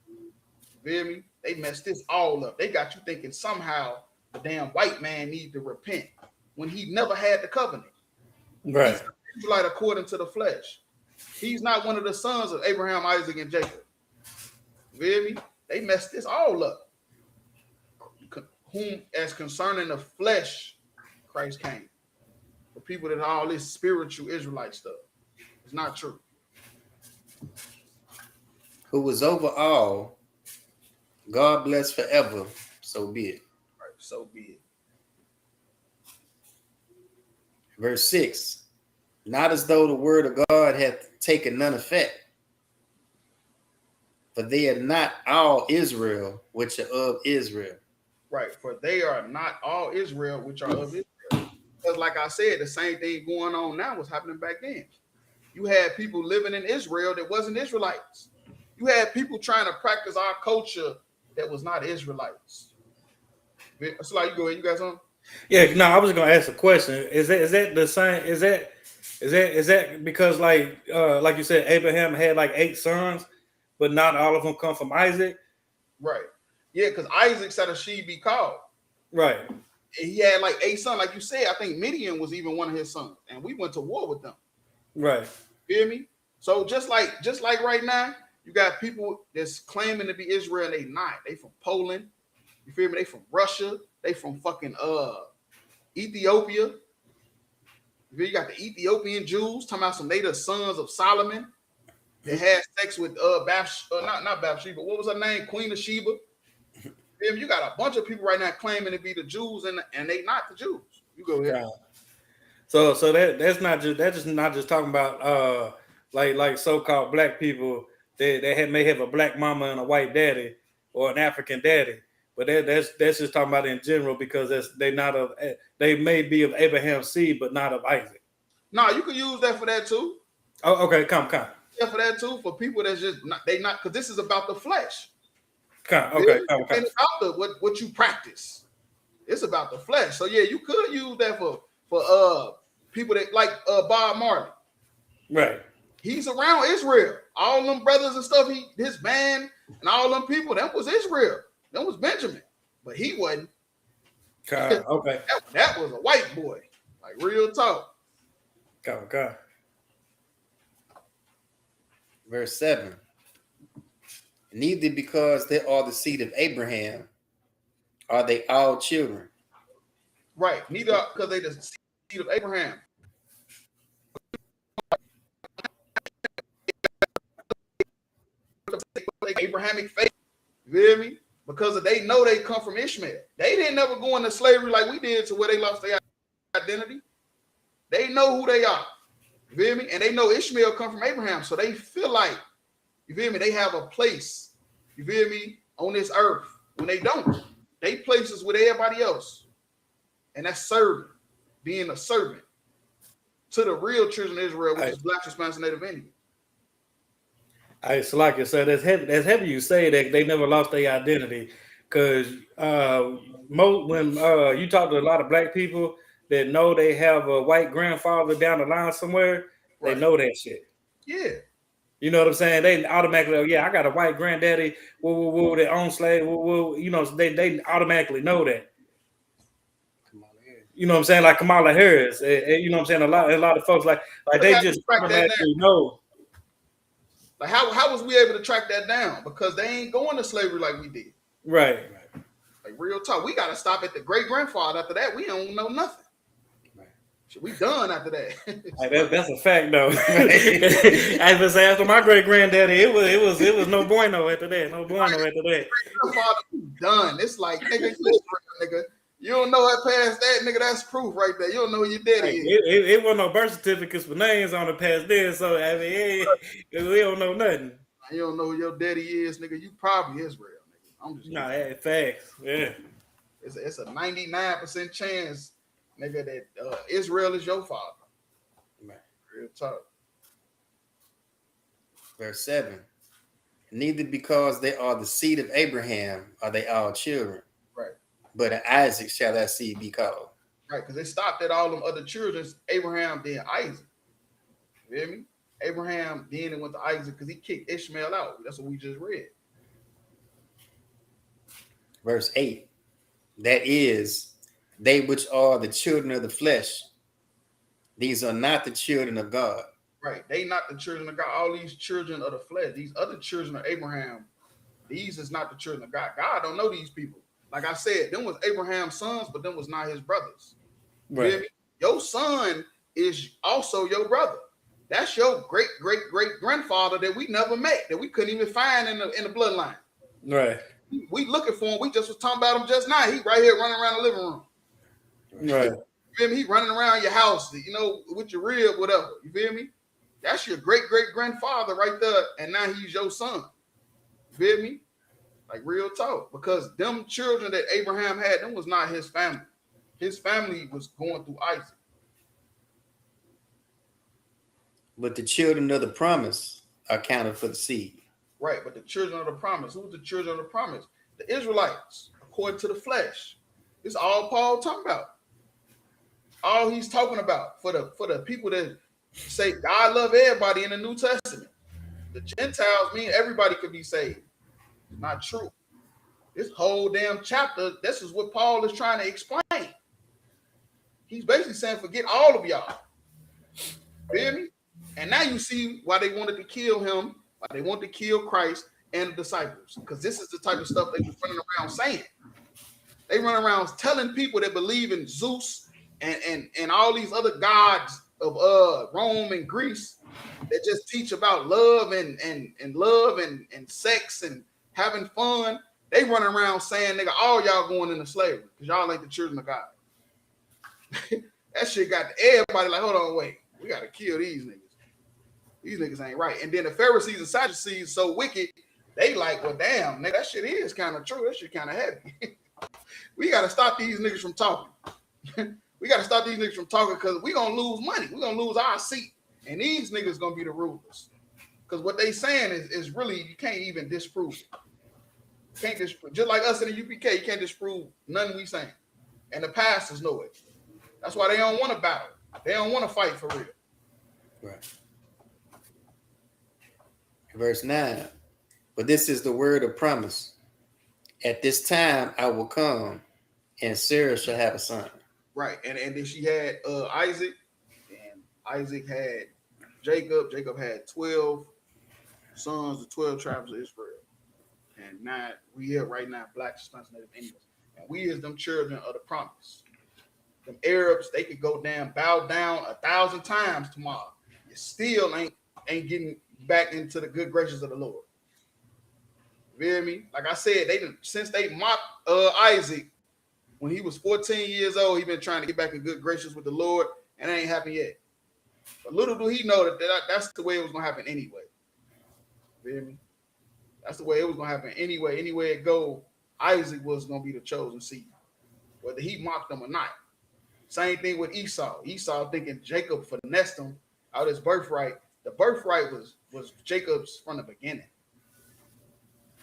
F: You feel me? They messed this all up. They got you thinking somehow the damn white man need to repent when he never had the covenant.
G: Right.
F: He's an Israelite according to the flesh. He's not one of the sons of Abraham, Isaac, and Jacob. You feel me? They messed this all up. Whom, as concerning the flesh, Christ came. For people that all this spiritual Israelite stuff. It's not true.
H: Who was over all, God bless forever, so be it.
F: Right, so be it.
H: Verse 6, not as though the word of God hath taken none effect, for they are not all Israel which are of Israel.
F: Right, for they are not all Israel which are of Israel. Because like I said, the same thing going on now was happening back then. You had people living in Israel that wasn't Israelites. You had people trying to practice our culture that was not Israelites. So like, you go ahead, you got something?
G: Yeah, no, I was gonna ask a question. Is that the same? Is that because like you said, Abraham had like 8 sons, but not all of them come from Isaac?
F: Right. Yeah, because Isaac said a she be called.
G: Right.
F: And he had like 8 sons, like you said. I think Midian was even one of his sons, and we went to war with them.
G: Right.
F: Feel me? So just like right now, you got people that's claiming to be Israel, and they not. They from Poland. You feel me? They from Russia. They from fucking Ethiopia. You got the Ethiopian Jews talking about some native sons of Solomon that had sex with not Bathsheba. What was her name? Queen of Sheba. You got a bunch of people right now claiming to be the Jews, and they not the Jews. You go ahead.
G: So that's not just talking about like so-called black people that may have a black mama and a white daddy or an African daddy, but that's just talking about in general because they may be of Abraham's seed but not of Isaac. No,
F: you can use that for that too.
G: Oh, okay, come.
F: Yeah, for that too. For people that's just not because this is about the flesh.
G: Come.
F: And about what you practice. It's about the flesh. So yeah, you could use that for people that like Bob Marley.
G: Right.
F: He's around Israel. All them brothers and stuff, his band and all them people, that was Israel. That was Benjamin. But he wasn't.
G: Okay.
F: That was a white boy. Like real talk.
G: Come.
H: Verse 7. Neither because they are the seed of Abraham are they all children.
F: Right. Neither because they the seed of Abraham. Abrahamic faith. You feel me? Because they know they come from Ishmael. They didn't never go into slavery like we did to where they lost their identity. They know who they are. You feel me? And they know Ishmael come from Abraham. So they feel like, you feel me, they have a place, you feel me, on this earth. When they don't, they places with everybody else. And that's serving, being a servant to the real children of Israel, which is Black, Hispanic, and Native Indian.
G: It's like I said, that's heavy you say that they never lost their identity. Because when you talk to a lot of black people that know they have a white grandfather down the line somewhere, right, they know that shit.
F: Yeah.
G: You know what I'm saying? They automatically, I got a white granddaddy, that owns slave, they automatically know that. You know what I'm saying? Like Kamala Harris, you know what I'm saying? A lot of folks like they just automatically know.
F: Like how was we able to track that down? Because they ain't going to slavery like we did.
G: Right.
F: Like real talk. We got to stop at the great grandfather. After that, we don't know nothing. Right. We done after that.
G: Hey, that's a fact, though. I was after my great granddaddy, it was no bueno after that. No bueno after that.
F: Grandfather, we done. It's like, nigga, you Israel, nigga. You don't know it past that, nigga. That's proof right there. You don't know who your daddy is.
G: It wasn't no birth certificates for names on the past then, so I mean, we don't know nothing.
F: You don't know who your daddy is, nigga. You probably Israel, nigga. I'm just
G: facts. Yeah.
F: It's a 99% chance, nigga, that Israel is your father.
H: Right.
F: Real talk.
H: Verse 7. Neither because they are the seed of Abraham are they all children.
F: Right.
H: But in Isaac shall that seed be called.
F: Right, because they stopped at all them other children. Abraham, then Isaac. You hear me? Abraham then went to Isaac because he kicked Ishmael out. That's what we just read.
H: Verse 8. That is, they which are the children of the flesh. These are not the children of God.
F: Right. They not the children of God. All these children of the flesh, these other children of Abraham, these is not the children of God. God don't know these people. Like I said, them was Abraham's sons, but them was not his brothers.
H: Right.
F: You hear me? Your son is also your brother. That's your great grandfather that we never met, that we couldn't even find in the bloodline.
G: Right.
F: We looking for him. We just was talking about him just now. He right here running around the living room.
G: Right.
F: You feel me? He running around your house, you know, with your rib, whatever. You feel me? That's your great grandfather right there, and now he's your son. You feel me? Like real talk. Because them children that Abraham had, them was not his family. His family was going through Isaac.
H: But the children of the promise are counted for the seed.
F: Right, but the children of the promise. Who's the children of the promise? The Israelites, according to the flesh. It's all Paul talking about. All he's talking about for the people that say God love everybody in the New Testament. The Gentiles mean everybody could be saved. It's not true. This whole damn chapter, this is what Paul is trying to explain. He's basically saying, forget all of y'all. Feel me? And now you see why they wanted to kill him, why they wanted to kill Christ and the disciples. Because this is the type of stuff they was running around saying. They run around telling people that believe in Zeus and all these other gods of Rome and Greece that just teach about love and love and sex and having fun. They run around saying, nigga, all y'all going into slavery because y'all ain't the children of God. That shit got everybody like, hold on, wait. We got to kill these niggas. These niggas ain't right. And then the Pharisees and Sadducees so wicked, they like, well, damn, nigga, that shit is kind of true. That shit kind of heavy. We got to stop these niggas from talking. We got to stop these niggas from talking because we going to lose money. We're going to lose our seat. And these niggas going to be the rulers. Because what they saying is really, you can't even disprove it. You can't disprove. Just like us in the UPK, you can't disprove nothing we saying. And the pastors know it. That's why they don't want to battle. They don't want to fight for real.
H: Right. Verse 9. But this is the word of promise. At this time I will come, and Sarah shall have a son.
F: Right. And then she had Isaac, and Isaac had Jacob. Jacob had 12 sons, the 12 tribes of Israel. And now we here right now, Black, Hispanic, Native Indians. And we is them children of the promise. Them Arabs, they could go down, bow down 1,000 times tomorrow. You still ain't getting back into the good graces of the Lord. You hear me? Like I said, since they mocked Isaac when he was 14 years old, he been trying to get back in good graces with the Lord, and it ain't happened yet. But little do he know that's the way it was gonna happen anyway. You hear me? That's the way it was gonna happen anyway. Anyway it go, Isaac was gonna be the chosen seed, whether he mocked him or not. Same thing with Esau. Esau thinking Jacob finessed him out his birthright. The birthright was Jacob's from the beginning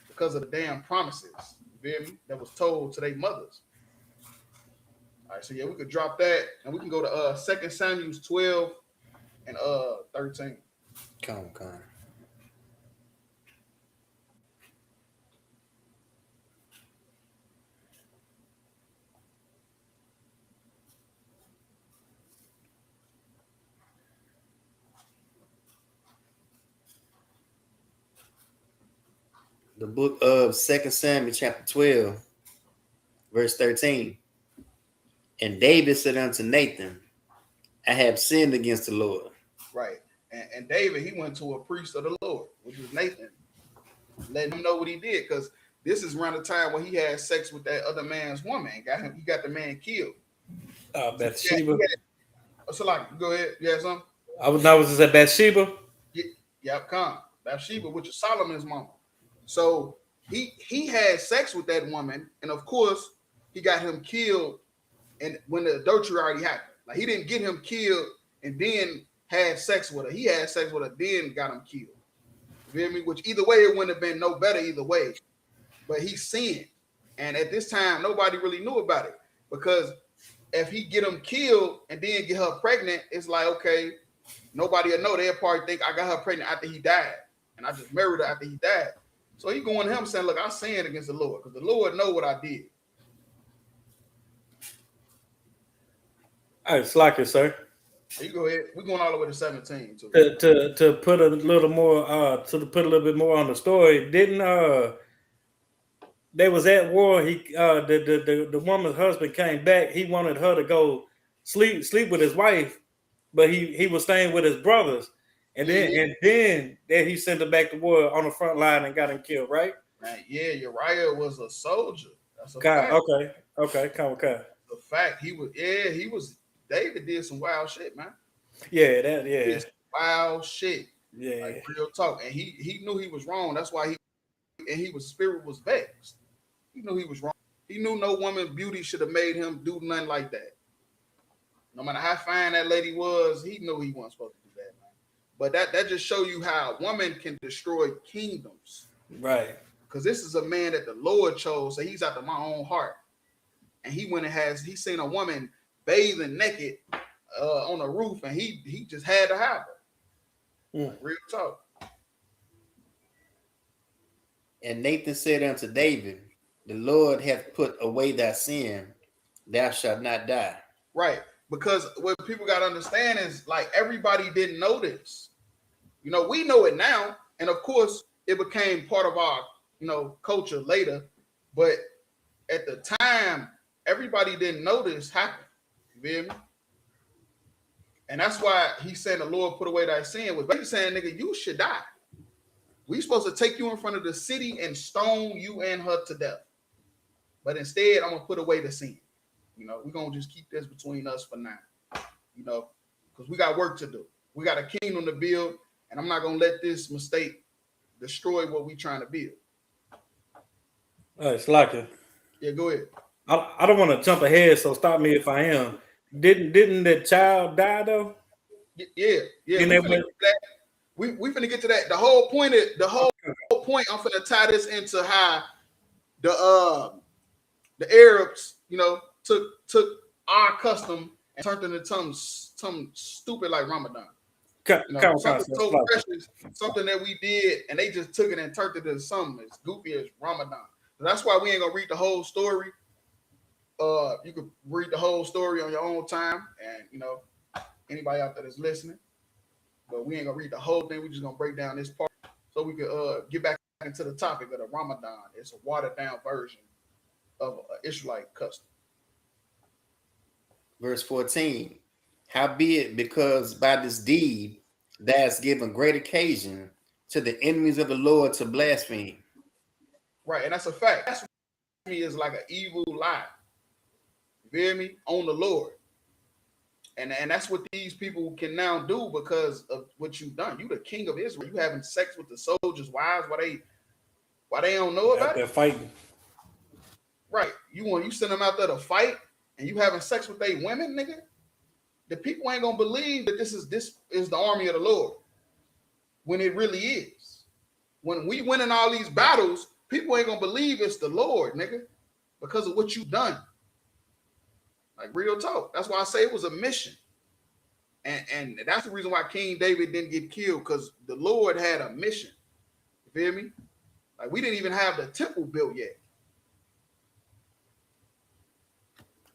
F: because of the damn promises, you feel me, that was told to their mothers. All right, so yeah, we could drop that and we can go to 2 Samuel 12 and 13.
H: Come. The book of 2 Samuel chapter 12, verse 13. And David said unto Nathan, I have sinned against the Lord.
F: Right. And David, he went to a priest of the Lord, which was Nathan, letting him know what he did, because this is around the time when he had sex with that other man's woman. He got the man killed.
G: Bathsheba.
F: So like, go ahead. You had something?
G: Was that Bathsheba?
F: Yep, come. Bathsheba, which is Solomon's mama. So he had sex with that woman, and of course, he got him killed, and when the adultery already happened. Like, he didn't get him killed and then had sex with her. He had sex with her, then got him killed. You feel me? Which either way, it wouldn't have been no better either way. But he sinned. And at this time, nobody really knew about it. Because if he get him killed and then get her pregnant, it's like, okay, nobody will know. They'll probably think I got her pregnant after he died. And I just married her after he died. So he going to him saying, look, I sinned against the Lord. Because the Lord know what I did.
G: All right, slack it, sir.
F: You go ahead. We're going all the way to 17 too.
G: To put a little more put a little bit more on the story, didn't they was at war. He the woman's husband came back. He wanted her to go sleep with his wife, but he was staying with his brothers. And then he sent her back to war on the front line and got him killed, right?
F: Man, yeah, Uriah was a soldier. That's a
G: fact. Okay, come.
F: The fact he was David did some wild shit, man.
G: Yeah.
F: Wild shit.
G: Yeah.
F: Like, real talk. And he knew he was wrong. That's why his spirit was vexed. He knew he was wrong. He knew no woman's beauty should have made him do nothing like that. No matter how fine that lady was, he knew he wasn't supposed to do that, man. But that just show you how a woman can destroy kingdoms.
G: Right.
F: Because this is a man that the Lord chose, so he's after my own heart. And he went and he seen a woman bathing naked on a roof, and he just had to have her. Like, real talk.
H: And Nathan said unto David, the Lord hath put away thy sin, thou shalt not die. Right.
F: Because what people got to understand is, like, everybody didn't know this. You know, we know it now. And of course, it became part of our, culture later. But at the time, everybody didn't know this happened. You feel me? And that's why he's saying the Lord put away thy sin. Was basically saying, nigga, you should die. We supposed to take you in front of the city and stone you and her to death. But instead, I'm going to put away the sin. We're going to just keep this between us for now. Because we got work to do. We got a kingdom to build, and I'm not going to let this mistake destroy what we're trying to build.
G: All right, Slacker.
F: Yeah, go ahead.
G: I don't want to jump ahead, so stop me if I am. Didn't the child die, though?
F: Yeah. We finna get to that. The whole point, I'm finna tie this into how the Arabs, took our custom and turned it into something stupid like Ramadan. Something precious, something that we did, and they just took it and turned it into something as goofy as Ramadan. So that's why we ain't gonna read the whole story. You could read the whole story on your own time, and anybody out there that's listening. But we ain't gonna read the whole thing. We're just gonna break down this part so we could get back into the topic of the Ramadan. It's a watered down version of an Israelite custom.
H: Verse 14. Howbeit, because by this deed thou hast given great occasion to the enemies of the Lord to blaspheme.
F: Right, and that's a fact. That's me is like an evil lie. You feel me? On the Lord. And that's what these people can now do because of what you've done. You the king of Israel. You having sex with the soldiers' wives why they don't know about it?
G: They're fighting.
F: Right. You send them out there to fight and you having sex with they women, nigga. The people ain't gonna believe that this is the army of the Lord. When it really is. When we win in all these battles, people ain't gonna believe it's the Lord, nigga, because of what you've done. Like, real talk. That's why I say it was a mission. And that's the reason why King David didn't get killed, because the Lord had a mission. You feel me? Like, we didn't even have the temple built yet.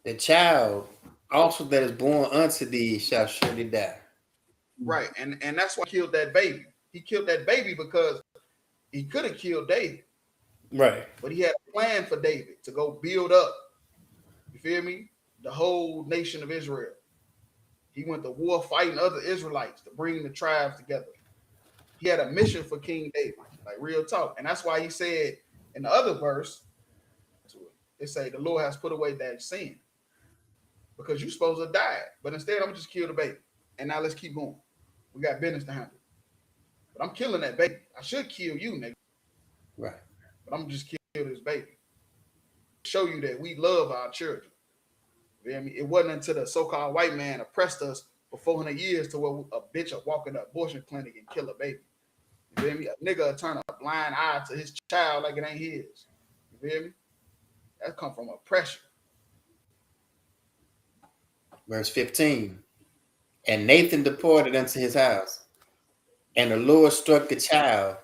H: The child also that is born unto thee shall surely die.
F: Right. And that's why he killed that baby. He killed that baby because he could have killed David.
G: Right.
F: But he had a plan for David to go build up, you feel me, the whole nation of Israel. He went to war fighting other Israelites to bring the tribes together. He had a mission for King David, like real talk. And that's why he said in the other verse, it say the Lord has put away that sin because you're supposed to die. But instead, I'm going to just kill the baby. And now let's keep going. We got business to handle. But I'm killing that baby. I should kill you, nigga.
H: Right.
F: But I'm just kill this baby. Show you that we love our children. You know what I mean? It wasn't until the so-called white man oppressed us for 400 years to where a bitch will walk in an abortion clinic and kill a baby. You feel me? A nigga will turn a blind eye to his child like it ain't his. You feel me? That come from oppression.
H: Verse 15. And Nathan departed unto his house, and the Lord struck the child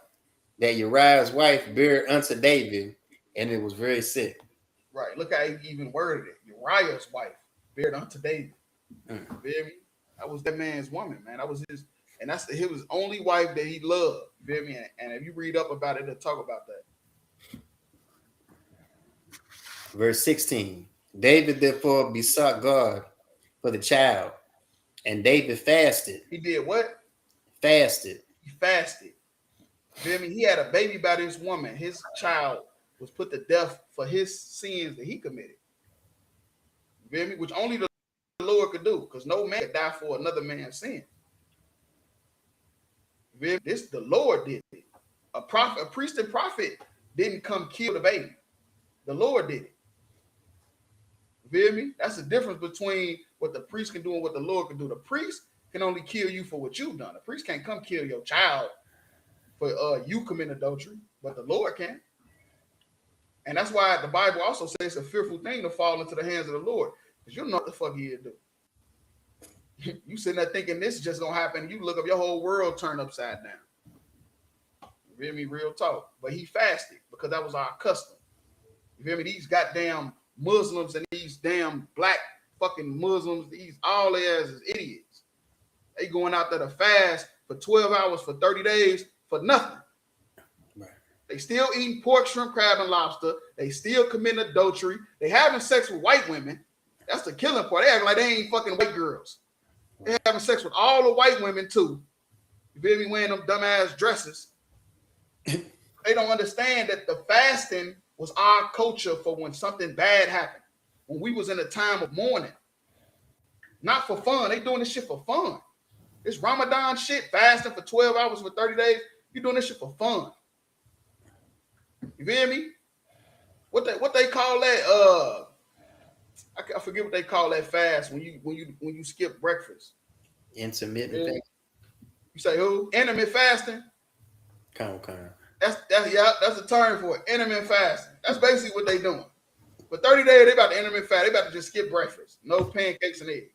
H: that Uriah's wife bare unto David, and it was very sick.
F: Right. Look how he even worded it. Uriah's wife bare unto David. You feel me? That was that man's woman, man. That was his, and that's his only wife that he loved. You feel me? And if you read up about it, it'll talk about that.
H: Verse 16. David therefore besought God for the child, and David fasted.
F: He did what?
H: Fasted.
F: He fasted. You feel me? He had a baby by this woman. His child was put to death for his sins that he committed. You feel me? Which only the Lord could do, because no man could die for another man's sin. You feel me? This the Lord did it. A prophet, a priest and prophet didn't come kill the baby. The Lord did it. You feel me? That's the difference between what the priest can do and what the Lord can do. The priest can only kill you for what you've done. The priest can't come kill your child for you committing adultery, but the Lord can. And that's why the Bible also says it's a fearful thing to fall into the hands of the Lord, because you don't know what the fuck he'll do. You sitting there thinking this is just gonna happen. You look up, your whole world turned upside down. You feel me? Real talk. But he fasted because that was our custom. You feel me? These goddamn Muslims and these damn black fucking Muslims, these all they as is idiots. They going out there to fast for 12 hours for 30 days for nothing.
H: Right.
F: They still eating pork, shrimp, crab, and lobster. They still committing adultery. They having sex with white women. That's the killing part. They acting like they ain't fucking white girls. They having sex with all the white women too. You feel me? Wearing them dumbass dresses. They don't understand that the fasting was our culture for when something bad happened. When we was in a time of mourning. Not for fun. They doing this shit for fun. This Ramadan shit, fasting for 12 hours for 30 days. You doing this shit for fun. You feel me? What they call that? I forget what they call that fast when you skip breakfast.
H: Intermittent.
F: Yeah. You say who? Intermittent fasting.
H: Come.
F: That's the term for it. Intermittent fasting. That's basically what they doing. For 30 days, they about to intermittent fast. They about to just skip breakfast. No pancakes and eggs.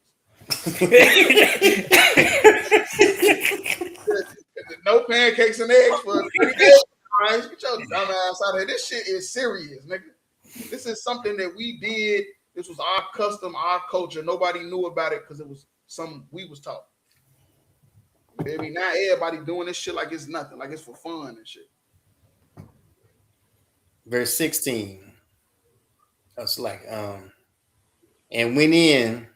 F: No pancakes and eggs for 30 days. Right? Get your dumb ass out of here. This shit is serious, nigga. This is something that we did. This was our custom, our culture. Nobody knew about it because it was something we was taught. Baby, now everybody doing this shit like it's nothing, like it's for fun and shit.
H: Verse 16. That's like, and went in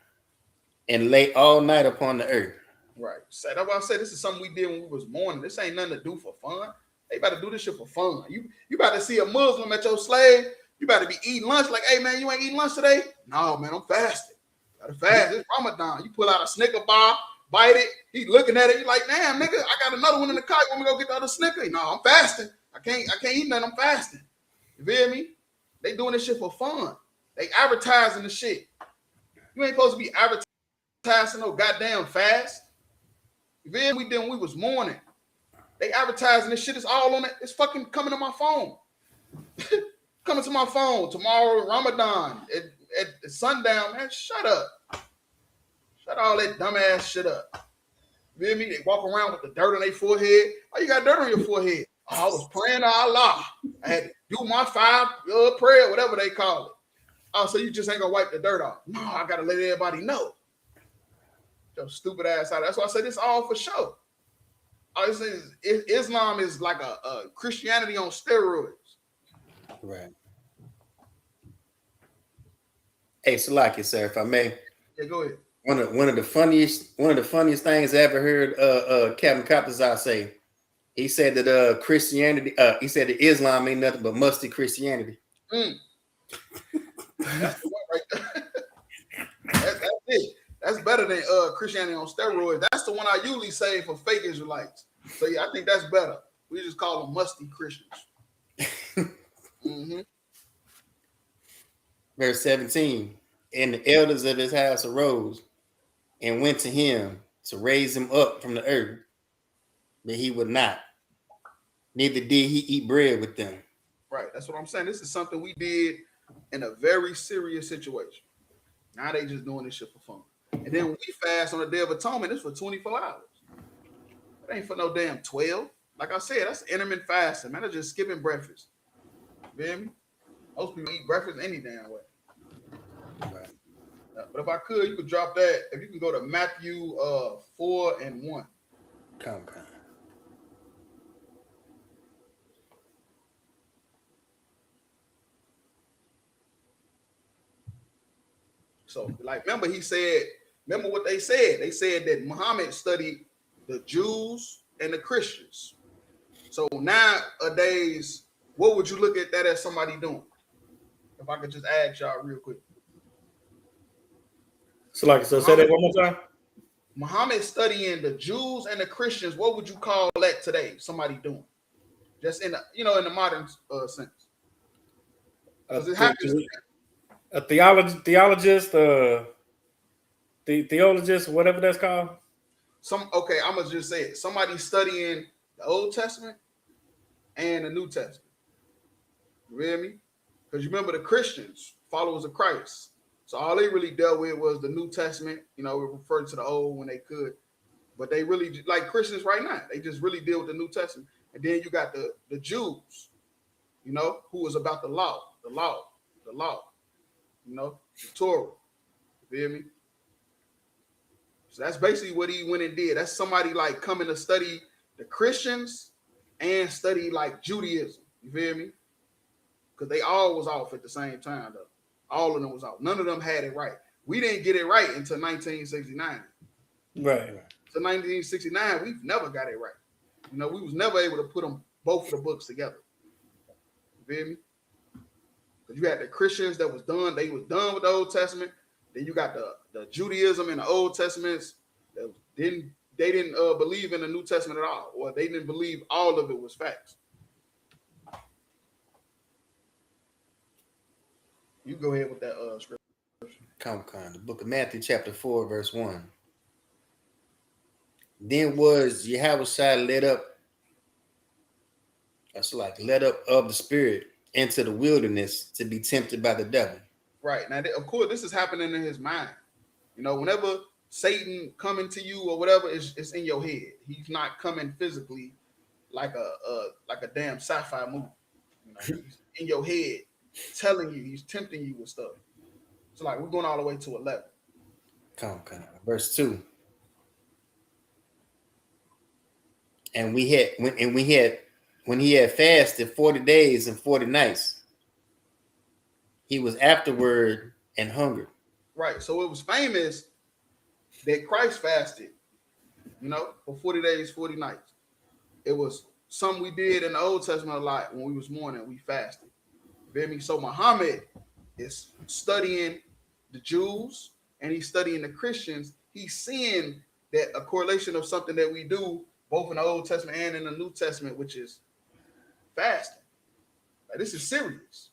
H: and lay all night upon the earth.
F: Right. So that's why I said this is something we did when we was mourning. This ain't nothing to do for fun. They about to do this shit for fun. You about to see a Muslim at your slave. You about to be eating lunch like, hey man, you ain't eating lunch today? No, man, I'm fasting. Gotta fast. It's Ramadan. You pull out a Snicker bar, bite it. He looking at it. You like, damn, nigga, I got another one in the car. You want me to go get the other Snicker? No, I'm fasting. I can't eat nothing. I'm fasting. You feel me? They doing this shit for fun. They advertising the shit. You ain't supposed to be advertising no goddamn fast. You feel me? We was mourning. They advertising this shit. Is all on it. It's fucking coming to my phone. Coming to my phone tomorrow, Ramadan at sundown, man. Shut up. Shut all that dumbass shit up. You feel me? They walk around with the dirt on their forehead. Oh, you got dirt on your forehead. Oh, I was praying to Allah. I had to do my 5 prayer, whatever they call it. Oh, so you just ain't gonna wipe the dirt off? No, I gotta let everybody know. Your stupid ass out. That's why I said this all for show. I say Islam is like a Christianity on steroids.
H: Right. Hey, Salaki, sir, if I may.
F: Yeah, go ahead.
H: one of the funniest things I ever heard Captain Coptazar say. He said that Christianity, he said that Islam ain't nothing but musty Christianity.
F: That's the one right there. That's it. That's better than Christianity on steroids. That's the one I usually say for fake Israelites. So yeah, I think that's better. We just call them musty Christians.
H: Verse 17. And the elders of his house arose and went to him to raise him up from the earth, but he would not. Neither did he eat bread with them.
F: Right. That's what I'm saying. This is something we did in a very serious situation. Now they just doing this shit for fun. And then when we fast on the Day of Atonement, it's for 24 hours. It ain't for no damn 12. Like I said, that's intermittent fasting, man. That's just skipping breakfast. You feel me? Most people eat breakfast any damn way.
H: Right.
F: But if I could, you could drop that. If you can go to Matthew 4:1.
H: Come.
F: So, like, remember what they said? They said that Muhammad studied the Jews and the Christians. So nowadays, what would you look at that as somebody doing? If I could just ask y'all real quick.
G: So say that one more time.
F: Muhammad studying the Jews and the Christians, what would you call that today? Somebody doing? Just in the the modern sense. It happens.
G: A theologist, whatever that's called.
F: I'm gonna just say it. Somebody studying the Old Testament and the New Testament. You hear me? Because you remember the Christians, followers of Christ. So all they really dealt with was the New Testament. We referred to the Old when they could, but they really, like Christians right now, they just really deal with the New Testament. And then you got the Jews, who was about the law, the Torah. You feel me? So that's basically what he went and did. That's somebody like coming to study the Christians and study like Judaism. You feel me? Because they all was off at the same time, though. All of them was off. None of them had it right. We didn't get it right until 1969.
G: Right.
F: So 1969, we've never got it right. We was never able to put them both of the books together. You feel me? Because you had the Christians that was done. They was done with the Old Testament. Then you got the Judaism in the Old Testaments that didn't believe in the New Testament at all, or they didn't believe all of it was facts. You go ahead with that scripture.
H: Come. The book of Matthew, chapter 4, verse 1. Then was Yahushua led up of the Spirit into the wilderness to be tempted by the devil.
F: Right. Now, of course, this is happening in his mind. Whenever Satan coming to you or whatever, it's in your head. He's not coming physically like a damn sci-fi movie. He's in your head telling you, he's tempting you with stuff. So like we're going all the way to 11.
H: Come. Verse 2. And when he had fasted 40 days and 40 nights, he was afterward and hungered. Right.
F: So it was famous that Christ fasted, for 40 days, 40 nights. It was something we did in the Old Testament a lot when we was mourning, we fasted. You feel me? So Muhammad is studying the Jews and he's studying the Christians. He's seeing that a correlation of something that we do both in the Old Testament and in the New Testament, which is fasting. Like, this is serious.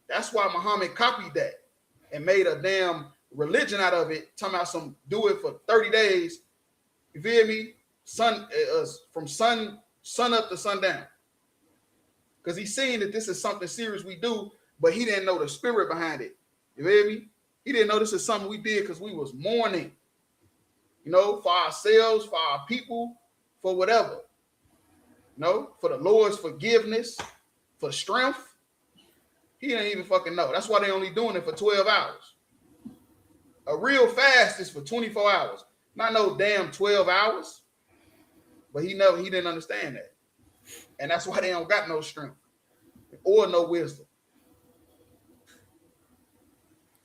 F: That's why Muhammad copied that and made a damn religion out of it, talking about do it for 30 days. You feel me? From sun up to sundown. Because he's saying that this is something serious we do, but he didn't know the spirit behind it. You feel me? He didn't know this is something we did because we was mourning, for ourselves, for our people, for whatever. For the Lord's forgiveness, for strength. He didn't even fucking know. That's why they only doing it for 12 hours. A real fast is for 24 hours. Not no damn 12 hours. But he didn't understand that. And that's why they don't got no strength or no wisdom.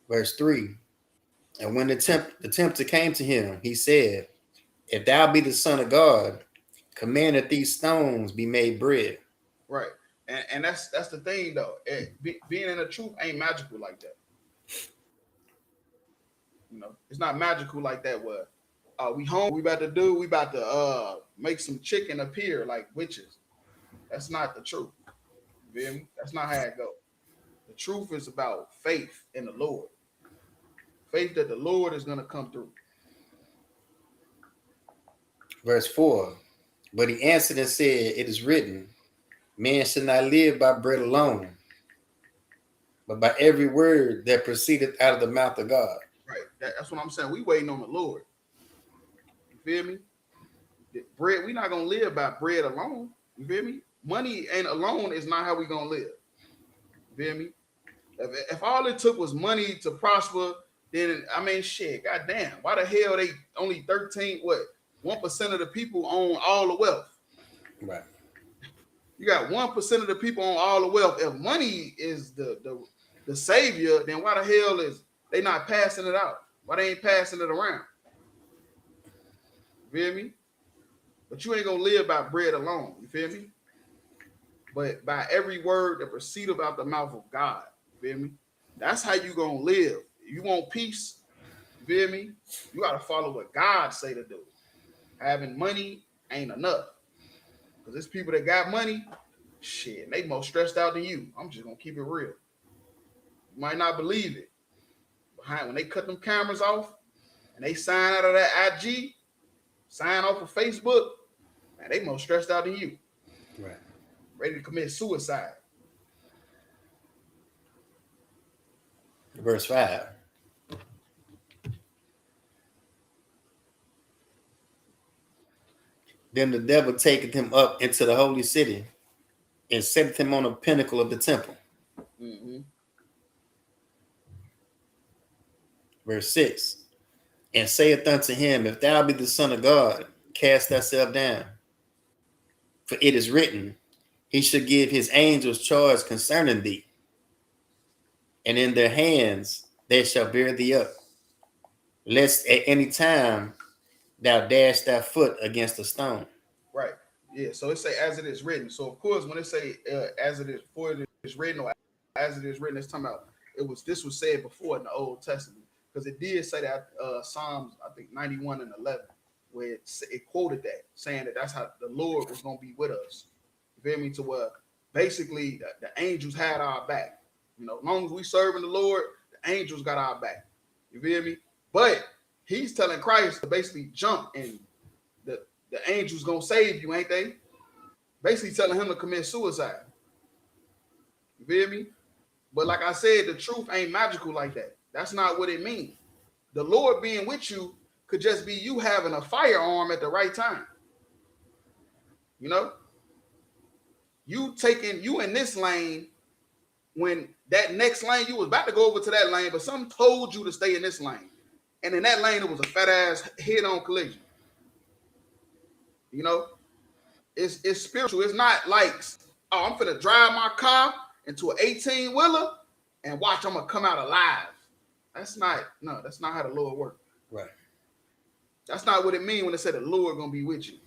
H: Verse 3. And when the tempter came to him, he said, if thou be the Son of God, command that these stones be made bread.
F: Right. And that's the thing though. Being in the truth ain't magical like that. You know, it's not magical like that. Where we home, we about to make some chicken appear like witches. That's not the truth. You feel me? That's not how it goes. The truth is about faith in the Lord. Faith that the Lord is gonna come through.
H: Verse 4. But he answered and said, it is written, man should not live by bread alone, but by every word that proceedeth out of the mouth of God.
F: Right. That's what I'm saying. We waiting on the Lord. You feel me? Bread, we not gonna live by bread alone. You feel me? Money ain't alone is not how we gonna live. You feel me? If all it took was money to prosper, then I mean shit, goddamn. Why the hell they only 1% of the people own all the wealth?
H: Right.
F: You got 1% of the people own all the wealth. If money is the savior, then why the hell is they not passing it out? Why they ain't passing it around? You feel me? But you ain't gonna live by bread alone. You feel me? But by every word that proceedeth out the mouth of God. You feel me? That's how you gonna live. You want peace? You feel me? You gotta follow what God say to do. Having money ain't enough. Because there's people that got money, shit, they more stressed out than you. I'm just gonna keep it real. You might not believe it. When they cut them cameras off and they sign out of that IG, sign off of Facebook, man, they more stressed out than you.
H: Right.
F: Ready to commit suicide.
H: Verse 5. Then the devil taketh him up into the holy city and setteth him on a pinnacle of the temple.
F: Mm-hmm.
H: Verse 6. And saith unto him, if thou be the Son of God, cast thyself down. For it is written, he shall give his angels charge concerning thee, and in their hands they shall bear thee up, lest at any time thou dash thy foot against a stone.
F: Right. Yeah. So it say as it is written. So of course, when it say as it is, for it is written, or as it is written, it's talking about this was said before in the Old Testament, because it did say that Psalms, I think 91 and 11, where it quoted that, saying that that's how the Lord was going to be with us. You feel me? To where basically the angels had our back. You know, as long as we serving the Lord, the angels got our back. You feel me? But he's telling Christ to basically jump, and the angels gonna save you, ain't they? Basically telling him to commit suicide. You feel me? But like I said, the truth ain't magical like that. That's not what it means. The Lord being with you could just be you having a firearm at the right time. You know? You in this lane when that next lane, you was about to go over to that lane, but something told you to stay in this lane. And in that lane, it was a fat ass head-on collision. You know, it's spiritual. It's not like, oh, I'm finna drive my car into an 18-wheeler and watch, I'm gonna come out alive. That's not how the Lord works.
H: Right.
F: That's not what it means when it said the Lord gonna be with you.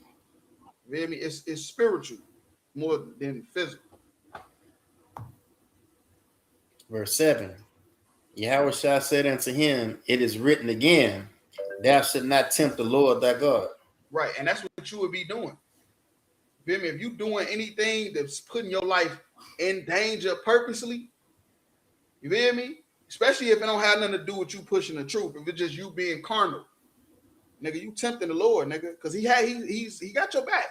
F: You feel me? It's spiritual more than physical.
H: Verse 7. Yahweh shall say unto him, it is written again, thou shalt not tempt the Lord thy God.
F: Right, and that's what you would be doing. You feel me? If you doing anything that's putting your life in danger purposely, you feel me? Especially if it don't have nothing to do with you pushing the truth. If it's just you being carnal, nigga, you tempting the Lord, nigga, because he got your back.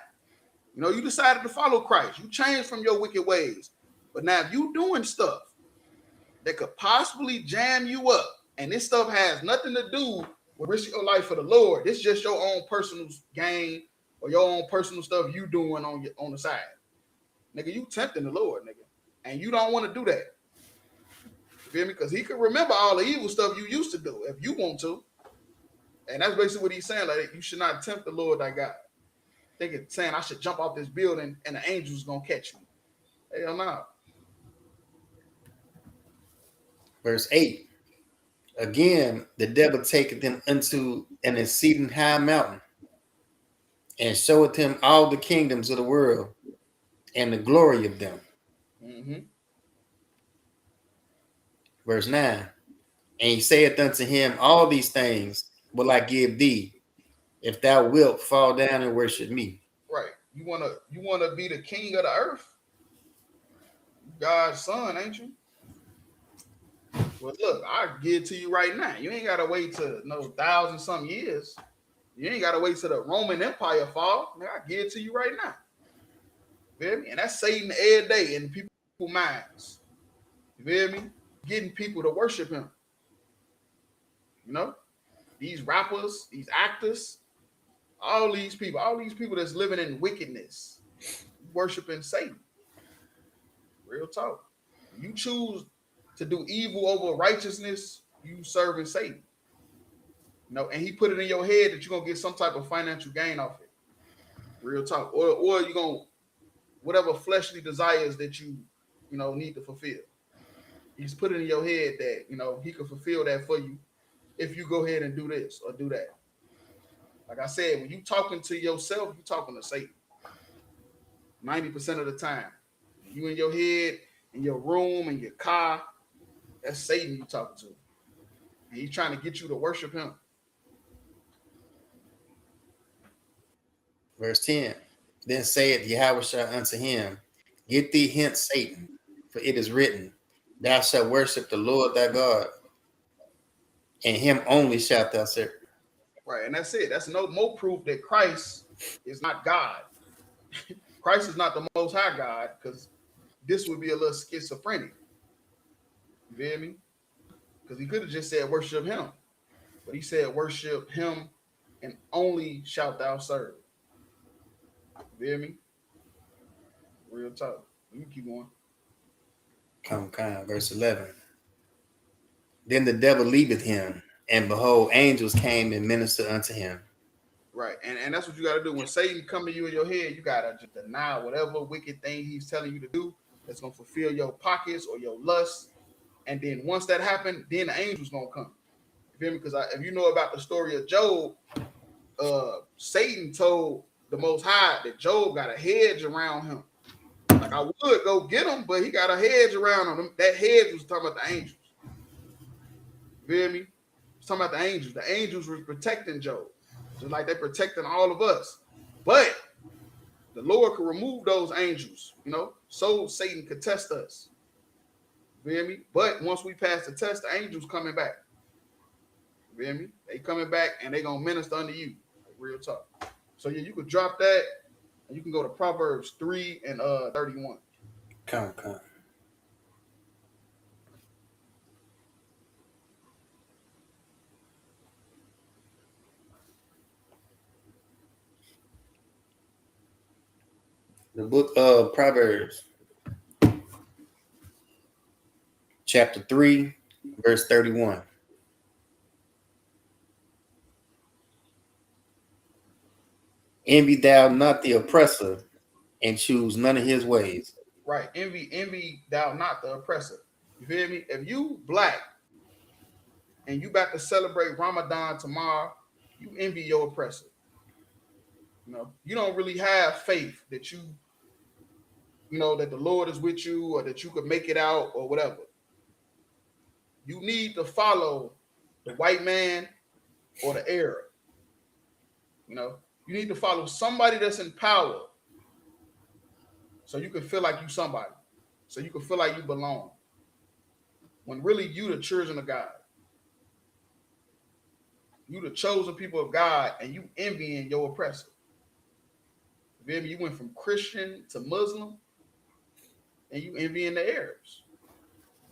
F: You know, you decided to follow Christ. You changed from your wicked ways. But now if you doing stuff that could possibly jam you up, and this stuff has nothing to do with risking your life for the Lord, it's just your own personal gain or your own personal stuff you doing on the side. Nigga, you tempting the Lord, nigga. And you don't want to do that. You feel me? Because he could remember all the evil stuff you used to do if you want to. And that's basically what he's saying. Like, you should not tempt the Lord thy God. Thinking, saying I should jump off this building and the angels gonna catch me. Hell no.
H: Verse 8. Again, the devil taketh them unto an exceeding high mountain, and showeth him all the kingdoms of the world and the glory of them.
F: Mm-hmm.
H: Verse 9. And he saith unto him, all these things will I give thee, if thou wilt fall down and worship me.
F: Right. You wanna be the king of the earth? God's son, ain't you? Well, look, I give it to you right now. You ain't gotta wait to 1,000-some years. You ain't gotta wait till the Roman Empire fall. Man, I give it to you right now. You feel me? And that's Satan every day in people's minds. You feel me? Getting people to worship him. You know, these rappers, these actors, all these people that's living in wickedness, worshiping Satan. Real talk. You choose to do evil over righteousness, you serving Satan. You know, and he put it in your head that you're gonna get some type of financial gain off it. Real talk. Or you're gonna whatever fleshly desires that you need to fulfill. He's put it in your head that he can fulfill that for you if you go ahead and do this or do that. Like I said, when you talking to yourself, you talking to Satan. 90% of the time. You in your head, in your room, in your car, that's Satan you talking to. And he's trying to get you to worship him.
H: Verse 10. Then saith Yahweh unto him, get thee hence, Satan, for it is written, thou shalt worship the Lord thy God, and him only shalt thou serve.
F: Right, and that's it. That's no more proof that Christ is not God. Christ is not the most high God, because this would be a little schizophrenic. You feel me? Because he could have just said worship him. But he said worship him and only shalt thou serve. You feel me? Real talk. You can keep going.
H: Come, verse 11. Then the devil leaveth him, and behold, angels came and ministered unto him.
F: Right, and that's what you got to do. When Satan come to you in your head, you got to just deny whatever wicked thing he's telling you to do that's going to fulfill your pockets or your lust. And then once that happened, then the angels going to come. You feel me? Because if you know about the story of Job, Satan told the Most High that Job got a hedge around him. Like, I would go get him, but he got a hedge around him. That hedge was talking about the angels. You feel me? It's talking about the angels. The angels were protecting Job, just like they're protecting all of us. But the Lord could remove those angels, so Satan could test us. You feel me? But once we pass the test, the angels coming back. You feel me? They coming back and they gonna minister unto you. Real talk. So yeah, you could drop that and you can go to Proverbs 3 and 31.
H: Come. The book of Proverbs, chapter 3, verse 31. Envy thou not the oppressor, and choose none of his ways.
F: Right. Envy thou not the oppressor. You feel me? If you black and you about to celebrate Ramadan tomorrow, you envy your oppressor. You don't really have faith that that the Lord is with you or that you could make it out or whatever. You need to follow the white man or the Arab. You need to follow somebody that's in power so you can feel like you somebody, so you can feel like you belong. When really you the children of God. You the chosen people of God and you envying your oppressor. You went from Christian to Muslim and you envying the Arabs.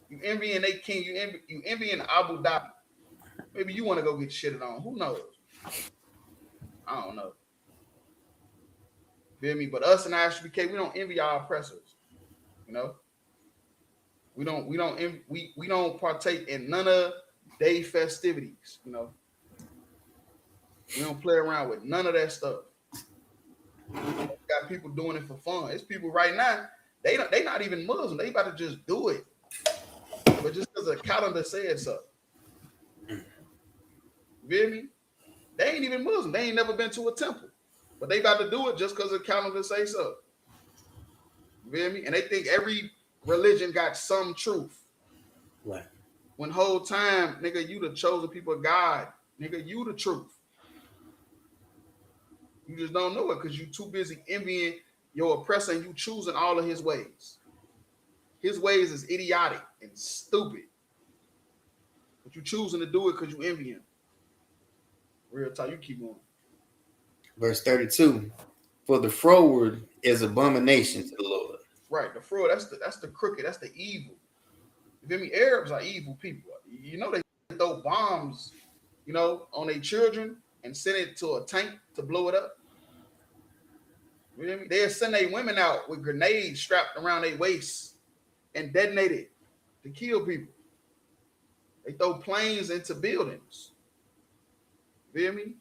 F: You envying their king. You envying Abu Dhabi. Maybe you want to go get shitted on. Who knows? I don't know. Feel me? But us in ISUPK, we don't envy our oppressors. We don't partake in none of their festivities. We don't play around with none of that stuff. We got people doing it for fun. It's people right now. They not even Muslim. They about to just do it, but just because the calendar says so. You feel me? They ain't even Muslim. They ain't never been to a temple. But they about to do it just because the calendar say so. You feel me? And they think every religion got some truth.
H: Right.
F: When whole time, nigga, you the chosen people of God. Nigga, you the truth. You just don't know it because you too busy envying your oppressor and you choosing all of his ways. His ways is idiotic and stupid. But you choosing to do it because you envy him. Real talk, you keep going.
H: Verse 32. For the froward is abomination to the Lord.
F: Right, the fraud, that's the crooked, that's the evil. You feel me? Arabs are evil people. You know they throw bombs, you know, on their children and send it to a tank to blow it up. You feel me? They'll send their women out with grenades strapped around their waists and detonate it to kill people. They throw planes into buildings. You feel me?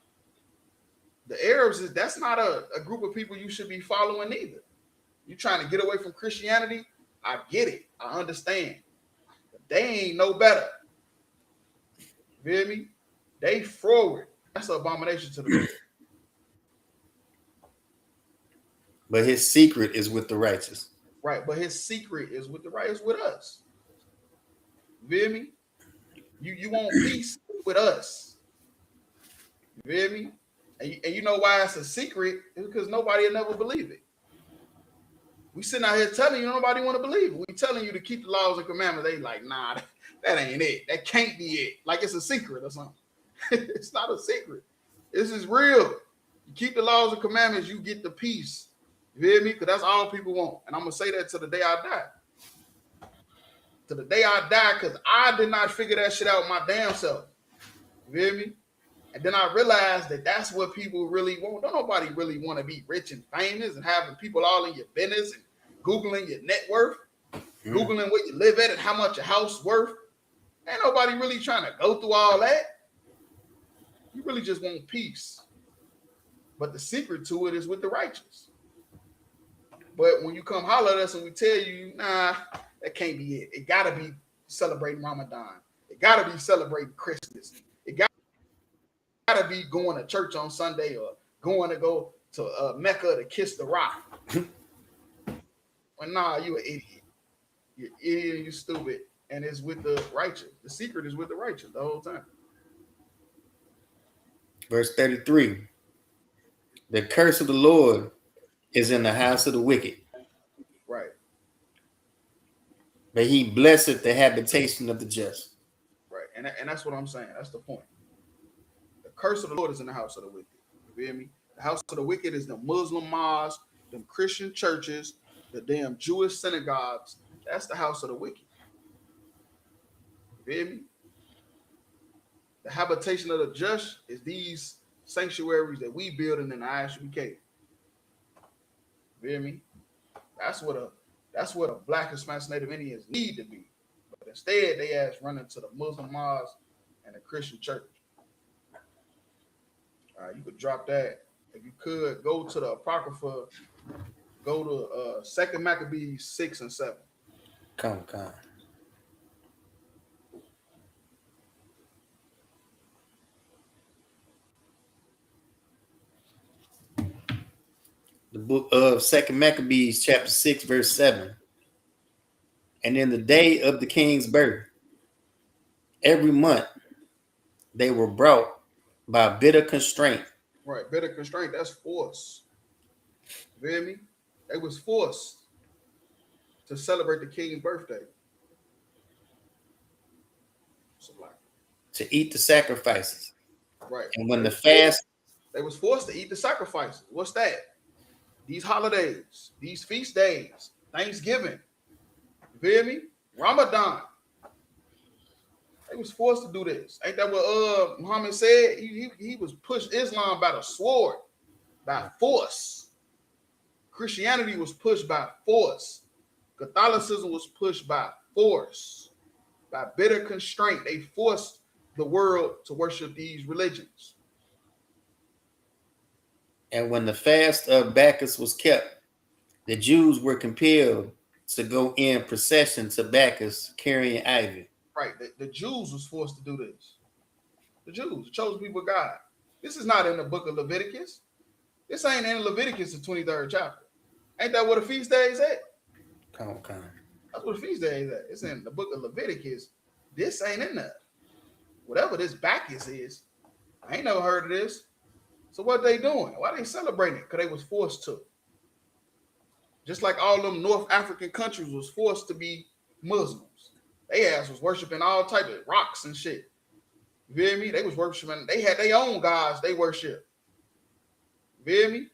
F: The Arabs, that's not a group of people you should be following either. You trying to get away from Christianity? I get it. I understand. But they ain't no better. You feel me? They forward. That's an abomination to the Lord.
H: But his secret is with the righteous.
F: Right, but his secret is with the righteous, with us. You feel me? You want peace with us. You feel me? And you know why it's a secret? It's because nobody will never believe it. We sitting out here telling you nobody want to believe it. We telling you to keep the laws and commandments. They like, nah, that ain't it. That can't be it. Like it's a secret or something. It's not a secret. This is real. You keep the laws and commandments, you get the peace. You hear me? Because that's all people want. And I'm going to say that to the day I die. To the day I die, because I did not figure that shit out my damn self. You hear me? And then I realized that that's what people really want. Don't nobody really want to be rich and famous and having people all in your business and Googling your net worth, Googling where you live at and how much your house worth. Ain't nobody really trying to go through all that. You really just want peace. But the secret to it is with the righteous. But when you come holler at us and we tell you, nah, that can't be it. It got to be celebrating Ramadan. It got to be celebrating Christmas. It got to be going to church on Sunday or going to go to Mecca to kiss the rock. Well, nah, you an idiot. You're an idiot and you're stupid. And it's with the righteous. The secret is with the righteous the whole time.
H: Verse 33. The curse of the Lord is in the house of the wicked.
F: Right.
H: But he blesseth the habitation of the just.
F: Right. And that's what I'm saying. That's the point. The curse of the Lord is in the house of the wicked. You feel me? The house of the wicked is the Muslim mosques, them Christian churches, the damn Jewish synagogues. That's the house of the wicked. You feel me? The habitation of the just is these sanctuaries that we building in the ISUPK. You feel me? That's what a Black Hispanic Native Indians need to be. But instead, they ass running to the Muslim mosque and the Christian church. You could drop that. If you could, go to the Apocrypha, go to 2 Maccabees 6 and 7.
H: Come. The book of 2 Maccabees, chapter 6, verse 7. And in the day of the king's birth, every month they were brought by bitter constraint.
F: Right, bitter constraint, that's force. You feel me? They was forced to celebrate the king's birthday. So like,
H: to eat the sacrifices.
F: Right.
H: And when the fast...
F: They was forced to eat the sacrifices. What's that? These holidays, these feast days, Thanksgiving. You feel me? Ramadan. They was forced to do this. Ain't that what Muhammad said? He was pushed Islam by the sword, by force. Christianity was pushed by force. Catholicism was pushed by force, by bitter constraint. They forced the world to worship these religions.
H: And when the fast of Bacchus was kept, the Jews were compelled to go in procession to Bacchus carrying ivy.
F: Right. The Jews was forced to do this. The Jews, the chosen people of God. This is not in the book of Leviticus. This ain't in Leviticus, the 23rd chapter. Ain't that what a feast day is at?
H: Come on.
F: That's what a feast day is at. It's in the book of Leviticus. This ain't in there. Whatever this Bacchus is, I ain't never heard of this. So what they doing? Why they celebrating it? Because they was forced to. Just like all them North African countries was forced to be Muslims. They ass was worshiping all type of rocks and shit. You feel me? They was worshiping. They had their own gods they worship. You feel me?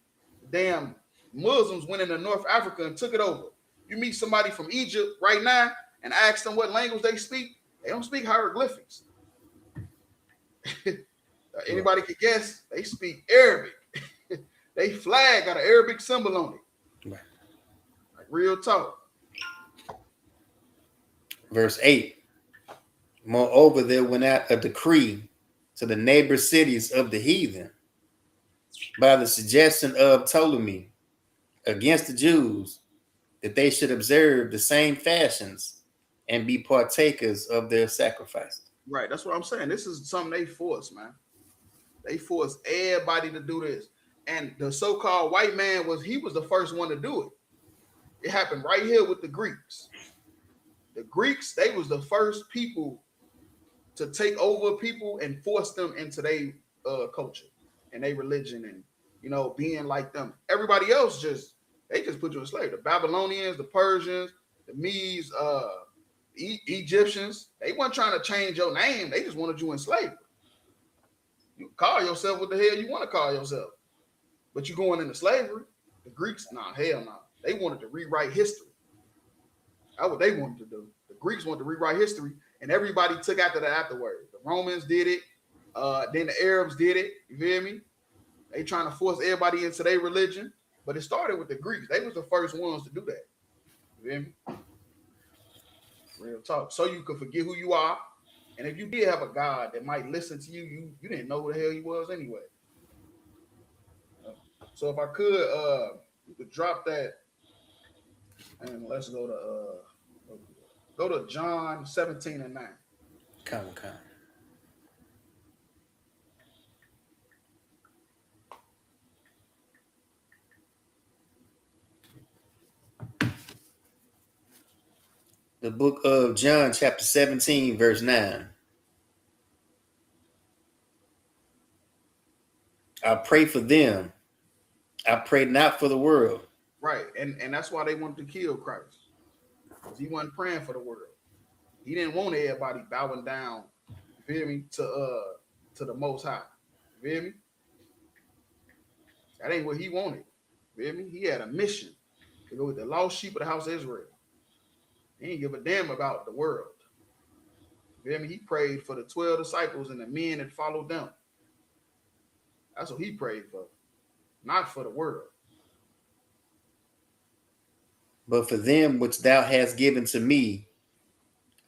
F: Damn Muslims went into North Africa and took it over. You meet somebody from Egypt right now and ask them what language they speak, they don't speak hieroglyphics. Anybody could guess? They speak Arabic. They flag got an Arabic symbol on it.
H: Right.
F: Like real talk.
H: Verse 8. Moreover, there went out a decree to the neighbor cities of the heathen by the suggestion of Ptolemy against the Jews that they should observe the same fashions and be partakers of their sacrifices.
F: Right. That's what I'm saying. This is something they force, man. They force everybody to do this. And the so-called white man was the first one to do it. It happened right here with the Greeks. The Greeks, they was the first people to take over people and force them into their culture and their religion and, you know, being like them. Everybody else they just put you in slavery. The Babylonians, the Persians, the Medes, Egyptians, they weren't trying to change your name. They just wanted you in slavery. You call yourself what the hell you want to call yourself. But you going into slavery. The Greeks, hell no. They wanted to rewrite history. That's what they wanted to do. The Greeks wanted to rewrite history, and everybody took after that afterwards. The Romans did it. Then the Arabs did it. You feel me? They trying to force everybody into their religion. But it started with the Greeks. They was the first ones to do that. You feel me? Real talk. So you could forget who you are. And if you did have a God that might listen to you, you didn't know who the hell he was anyway. So if I could, you could drop that. And let's go to John 17 and 9.
H: Come. The book of John, chapter 17, verse 9. I pray for them. I pray not for the world.
F: Right. And that's why they wanted to kill Christ. Because he wasn't praying for the world. He didn't want everybody bowing down, you feel me, to the Most High. You feel me? That ain't what he wanted. You feel me? He had a mission to go with the lost sheep of the house of Israel. He didn't give a damn about the world. You feel me? He prayed for the 12 disciples and the men that followed them. That's what he prayed for. Not for the world.
H: But for them which thou hast given to me,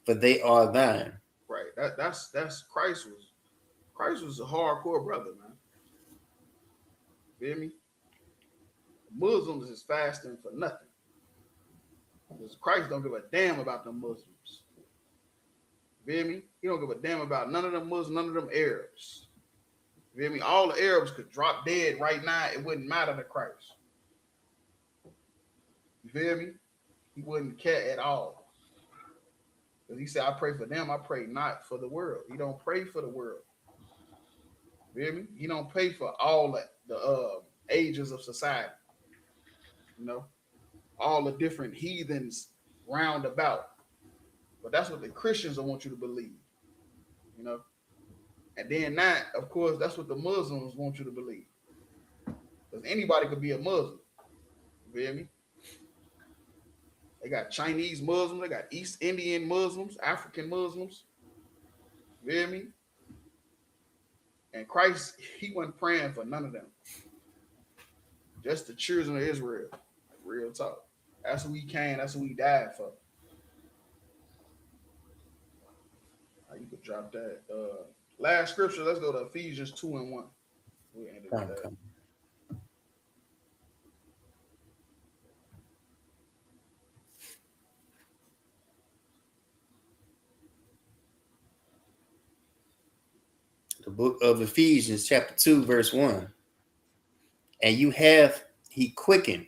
H: for they are thine.
F: Right. That's Christ was a hardcore brother, man. Feel me? Muslims is fasting for nothing. Because Christ don't give a damn about the Muslims. Feel me? He don't give a damn about none of them Muslims, none of them Arabs. Feel me? All the Arabs could drop dead right now. It wouldn't matter to Christ. You feel me? He wouldn't care at all. Because he said, I pray for them. I pray not for the world. He don't pray for the world. You feel me? He don't pray for all the ages of society. You know? All the different heathens round about. But that's what the Christians don't want you to believe. You know? And then that, of course, that's what the Muslims want you to believe. Because anybody could be a Muslim. You feel me? They got Chinese Muslims, they got East Indian Muslims, African Muslims. You feel me? And Christ, he wasn't praying for none of them. Just the children of Israel. Real talk. That's who he came, that's who he died for. You could drop that. Last scripture, let's go to Ephesians 2 and 1. We'll end it with that.
H: The the book of Ephesians, chapter 2, verse 1. And you have he quickened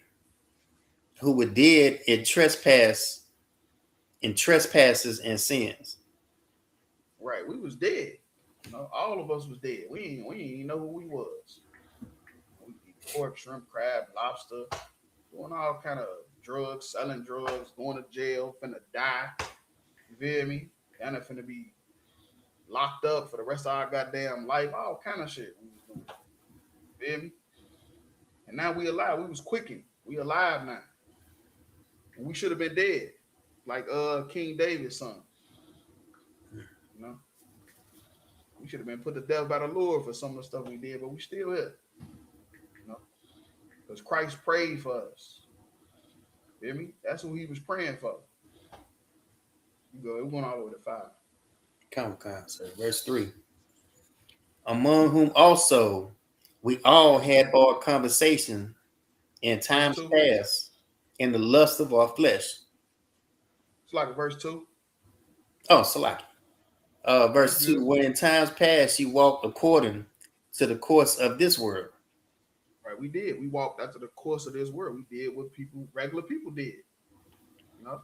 H: who were dead in trespasses and sins.
F: Right, we was dead. You know, all of us was dead. We ain't even know who we was. We eat pork, shrimp, crab, lobster, doing all kind of drugs, selling drugs, going to jail, finna die. You feel me? Kinda finna be locked up for the rest of our goddamn life. All kind of shit we was doing. You feel me? And now we alive. We was quickened. We alive now. And we should have been dead. Like King David's son. You know? We should have been put to death by the Lord for some of the stuff we did, but we still here. You know? Because Christ prayed for us. Hear me? That's who he was praying for. You go, it went all the way to 5.
H: Come, sir. Verse 3. Among whom also we all had our conversation in times past in the lust of our flesh.
F: It's like verse 2.
H: Oh, Salaki. Verse 2. When in times past you walked according to the course of this world.
F: Right, we did. We walked after the course of this world. We did what regular people did. You know,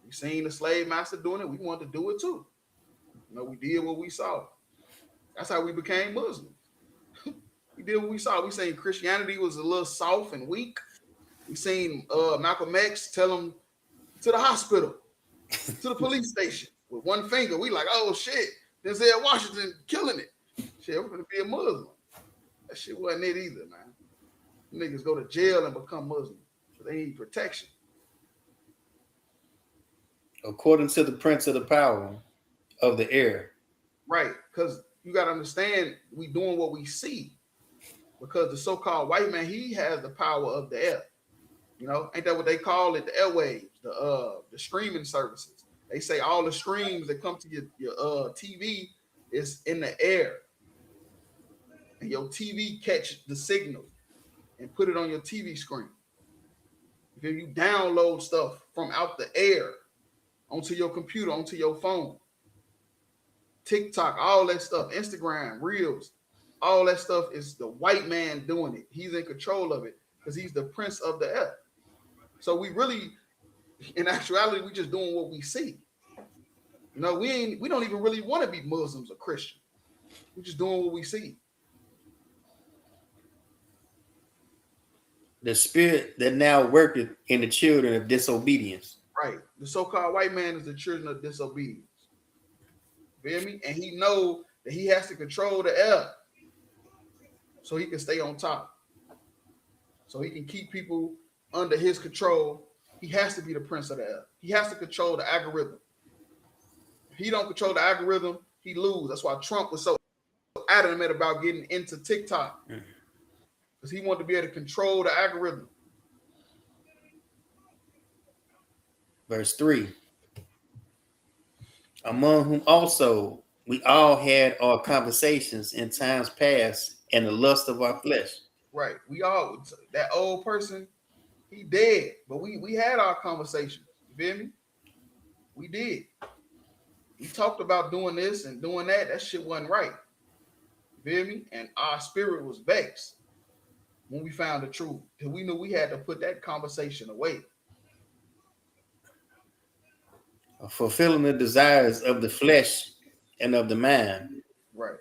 F: we seen the slave master doing it. We wanted to do it too. You know, we did what we saw. That's how we became Muslims. We did what we saw. We seen Christianity was a little soft and weak. We seen Malcolm X tell him to the hospital, to the police station with one finger. We like, oh shit, Denzel Washington killing it. Shit, we're gonna be a Muslim. That shit wasn't it either, man. Niggas go to jail and become Muslim. So they need protection.
H: According to the prince of the power of the air.
F: Right, because you got to understand, we doing what we see. Because the so-called white man, he has the power of the air. You know, ain't that what they call it? The airwaves, the streaming services. They say all the streams that come to your TV is in the air. And your TV catch the signal and put it on your TV screen. If you download stuff from out the air onto your computer, onto your phone, TikTok, all that stuff, Instagram, Reels, all that stuff is the white man doing it. He's in control of it because he's the prince of the air. So we really, in actuality, we just doing what we see. You know, we don't even really want to be Muslims or Christian. We're just doing what we see.
H: The spirit that now worketh in the children of disobedience.
F: Right. The so-called white man is the children of disobedience. Feel me? And he know that he has to control the air so he can stay on top. So he can keep people under his control. He has to be the prince of the air. He has to control the algorithm. If he don't control the algorithm, he lose. That's why Trump was so adamant about getting into TikTok. Because he wanted to be able to control the algorithm.
H: Verse 3. Among whom also we all had our conversations in times past in the lust of our flesh.
F: Right. We all, that old person, he dead. But we had our conversations. You feel me? We did. We talked about doing this and doing that. That shit wasn't right. You feel me? And our spirit was vexed when we found the truth. Because we knew we had to put that conversation away.
H: Fulfilling the desires of the flesh and of the mind.
F: Right.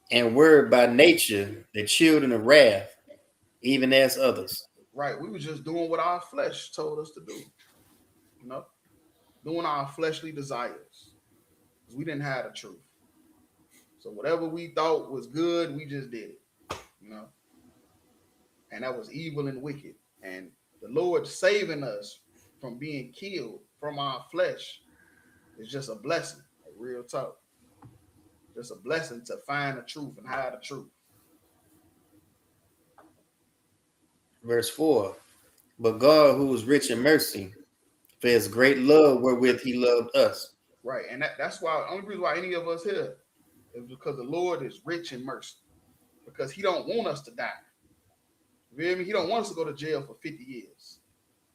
H: And were by nature the children of wrath, even as others.
F: Right. We were just doing what our flesh told us to do. You know? Doing our fleshly desires. Because we didn't have the truth. So whatever we thought was good, we just did it. You know? And that was evil and wicked. And the Lord saving us from being killed from our flesh is just a blessing. Like real talk. Just a blessing to find the truth and hide the truth.
H: Verse 4. But God, who is rich in mercy, for his great love wherewith he loved us.
F: Right. And that's why the only reason why any of us here is because the Lord is rich in mercy. Because he don't want us to die. You feel me? He don't want us to go to jail for 50 years.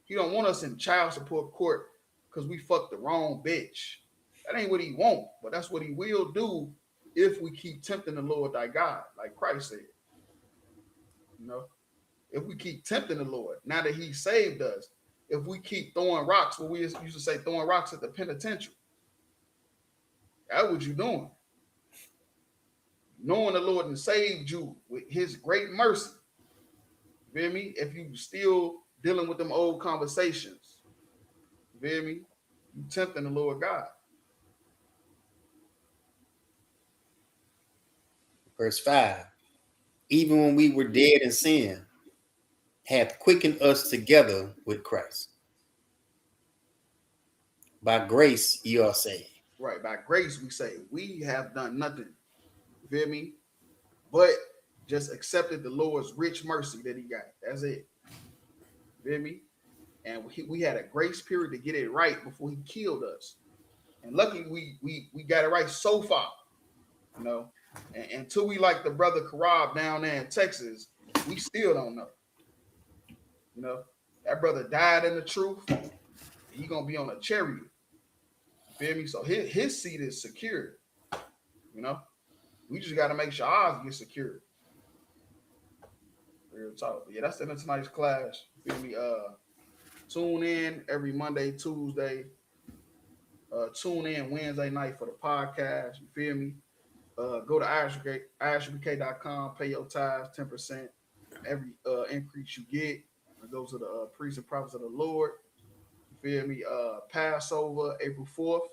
F: He don't want us in child support court because we fucked the wrong bitch. That ain't what he want, but that's what he will do if we keep tempting the Lord thy God, like Christ said. You know, if we keep tempting the Lord, now that he saved us, if we keep throwing rocks, what we used to say, throwing rocks at the penitentiary, that's what you're doing. Knowing the Lord and saved you with his great mercy. You feel me? If you still dealing with them old conversations, you feel me? You tempting the Lord God.
H: Verse 5. Even when we were dead in sin, hath quickened us together with Christ. By grace you are saved.
F: Right. By grace we say we have done nothing. You feel me? But just accepted the Lord's rich mercy that he got. That's it. You feel me? And we had a grace period to get it right before he killed us. And luckily we got it right so far. You know, and until we like the brother Karab down there in Texas, we still don't know. You know, that brother died in the truth. He gonna be on a chariot. You feel me? So his seat is secured. You know, we just got to make sure ours get secured. Real talk. But yeah, that's the end of tonight's class. You feel me? Tune in every Monday, Tuesday. Tune in Wednesday night for the podcast. You feel me? Go to ISUPK.com, pay your tithes, 10%. Every increase you get goes to the priests and prophets of the Lord. You feel me? Passover, April 4th.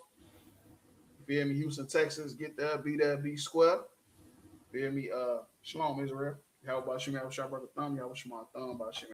F: You feel me? Houston, Texas. Get there, be square. You feel me? Shalom, Israel. How about you, man? What's your brother thumb? How about you, my thumb? About you,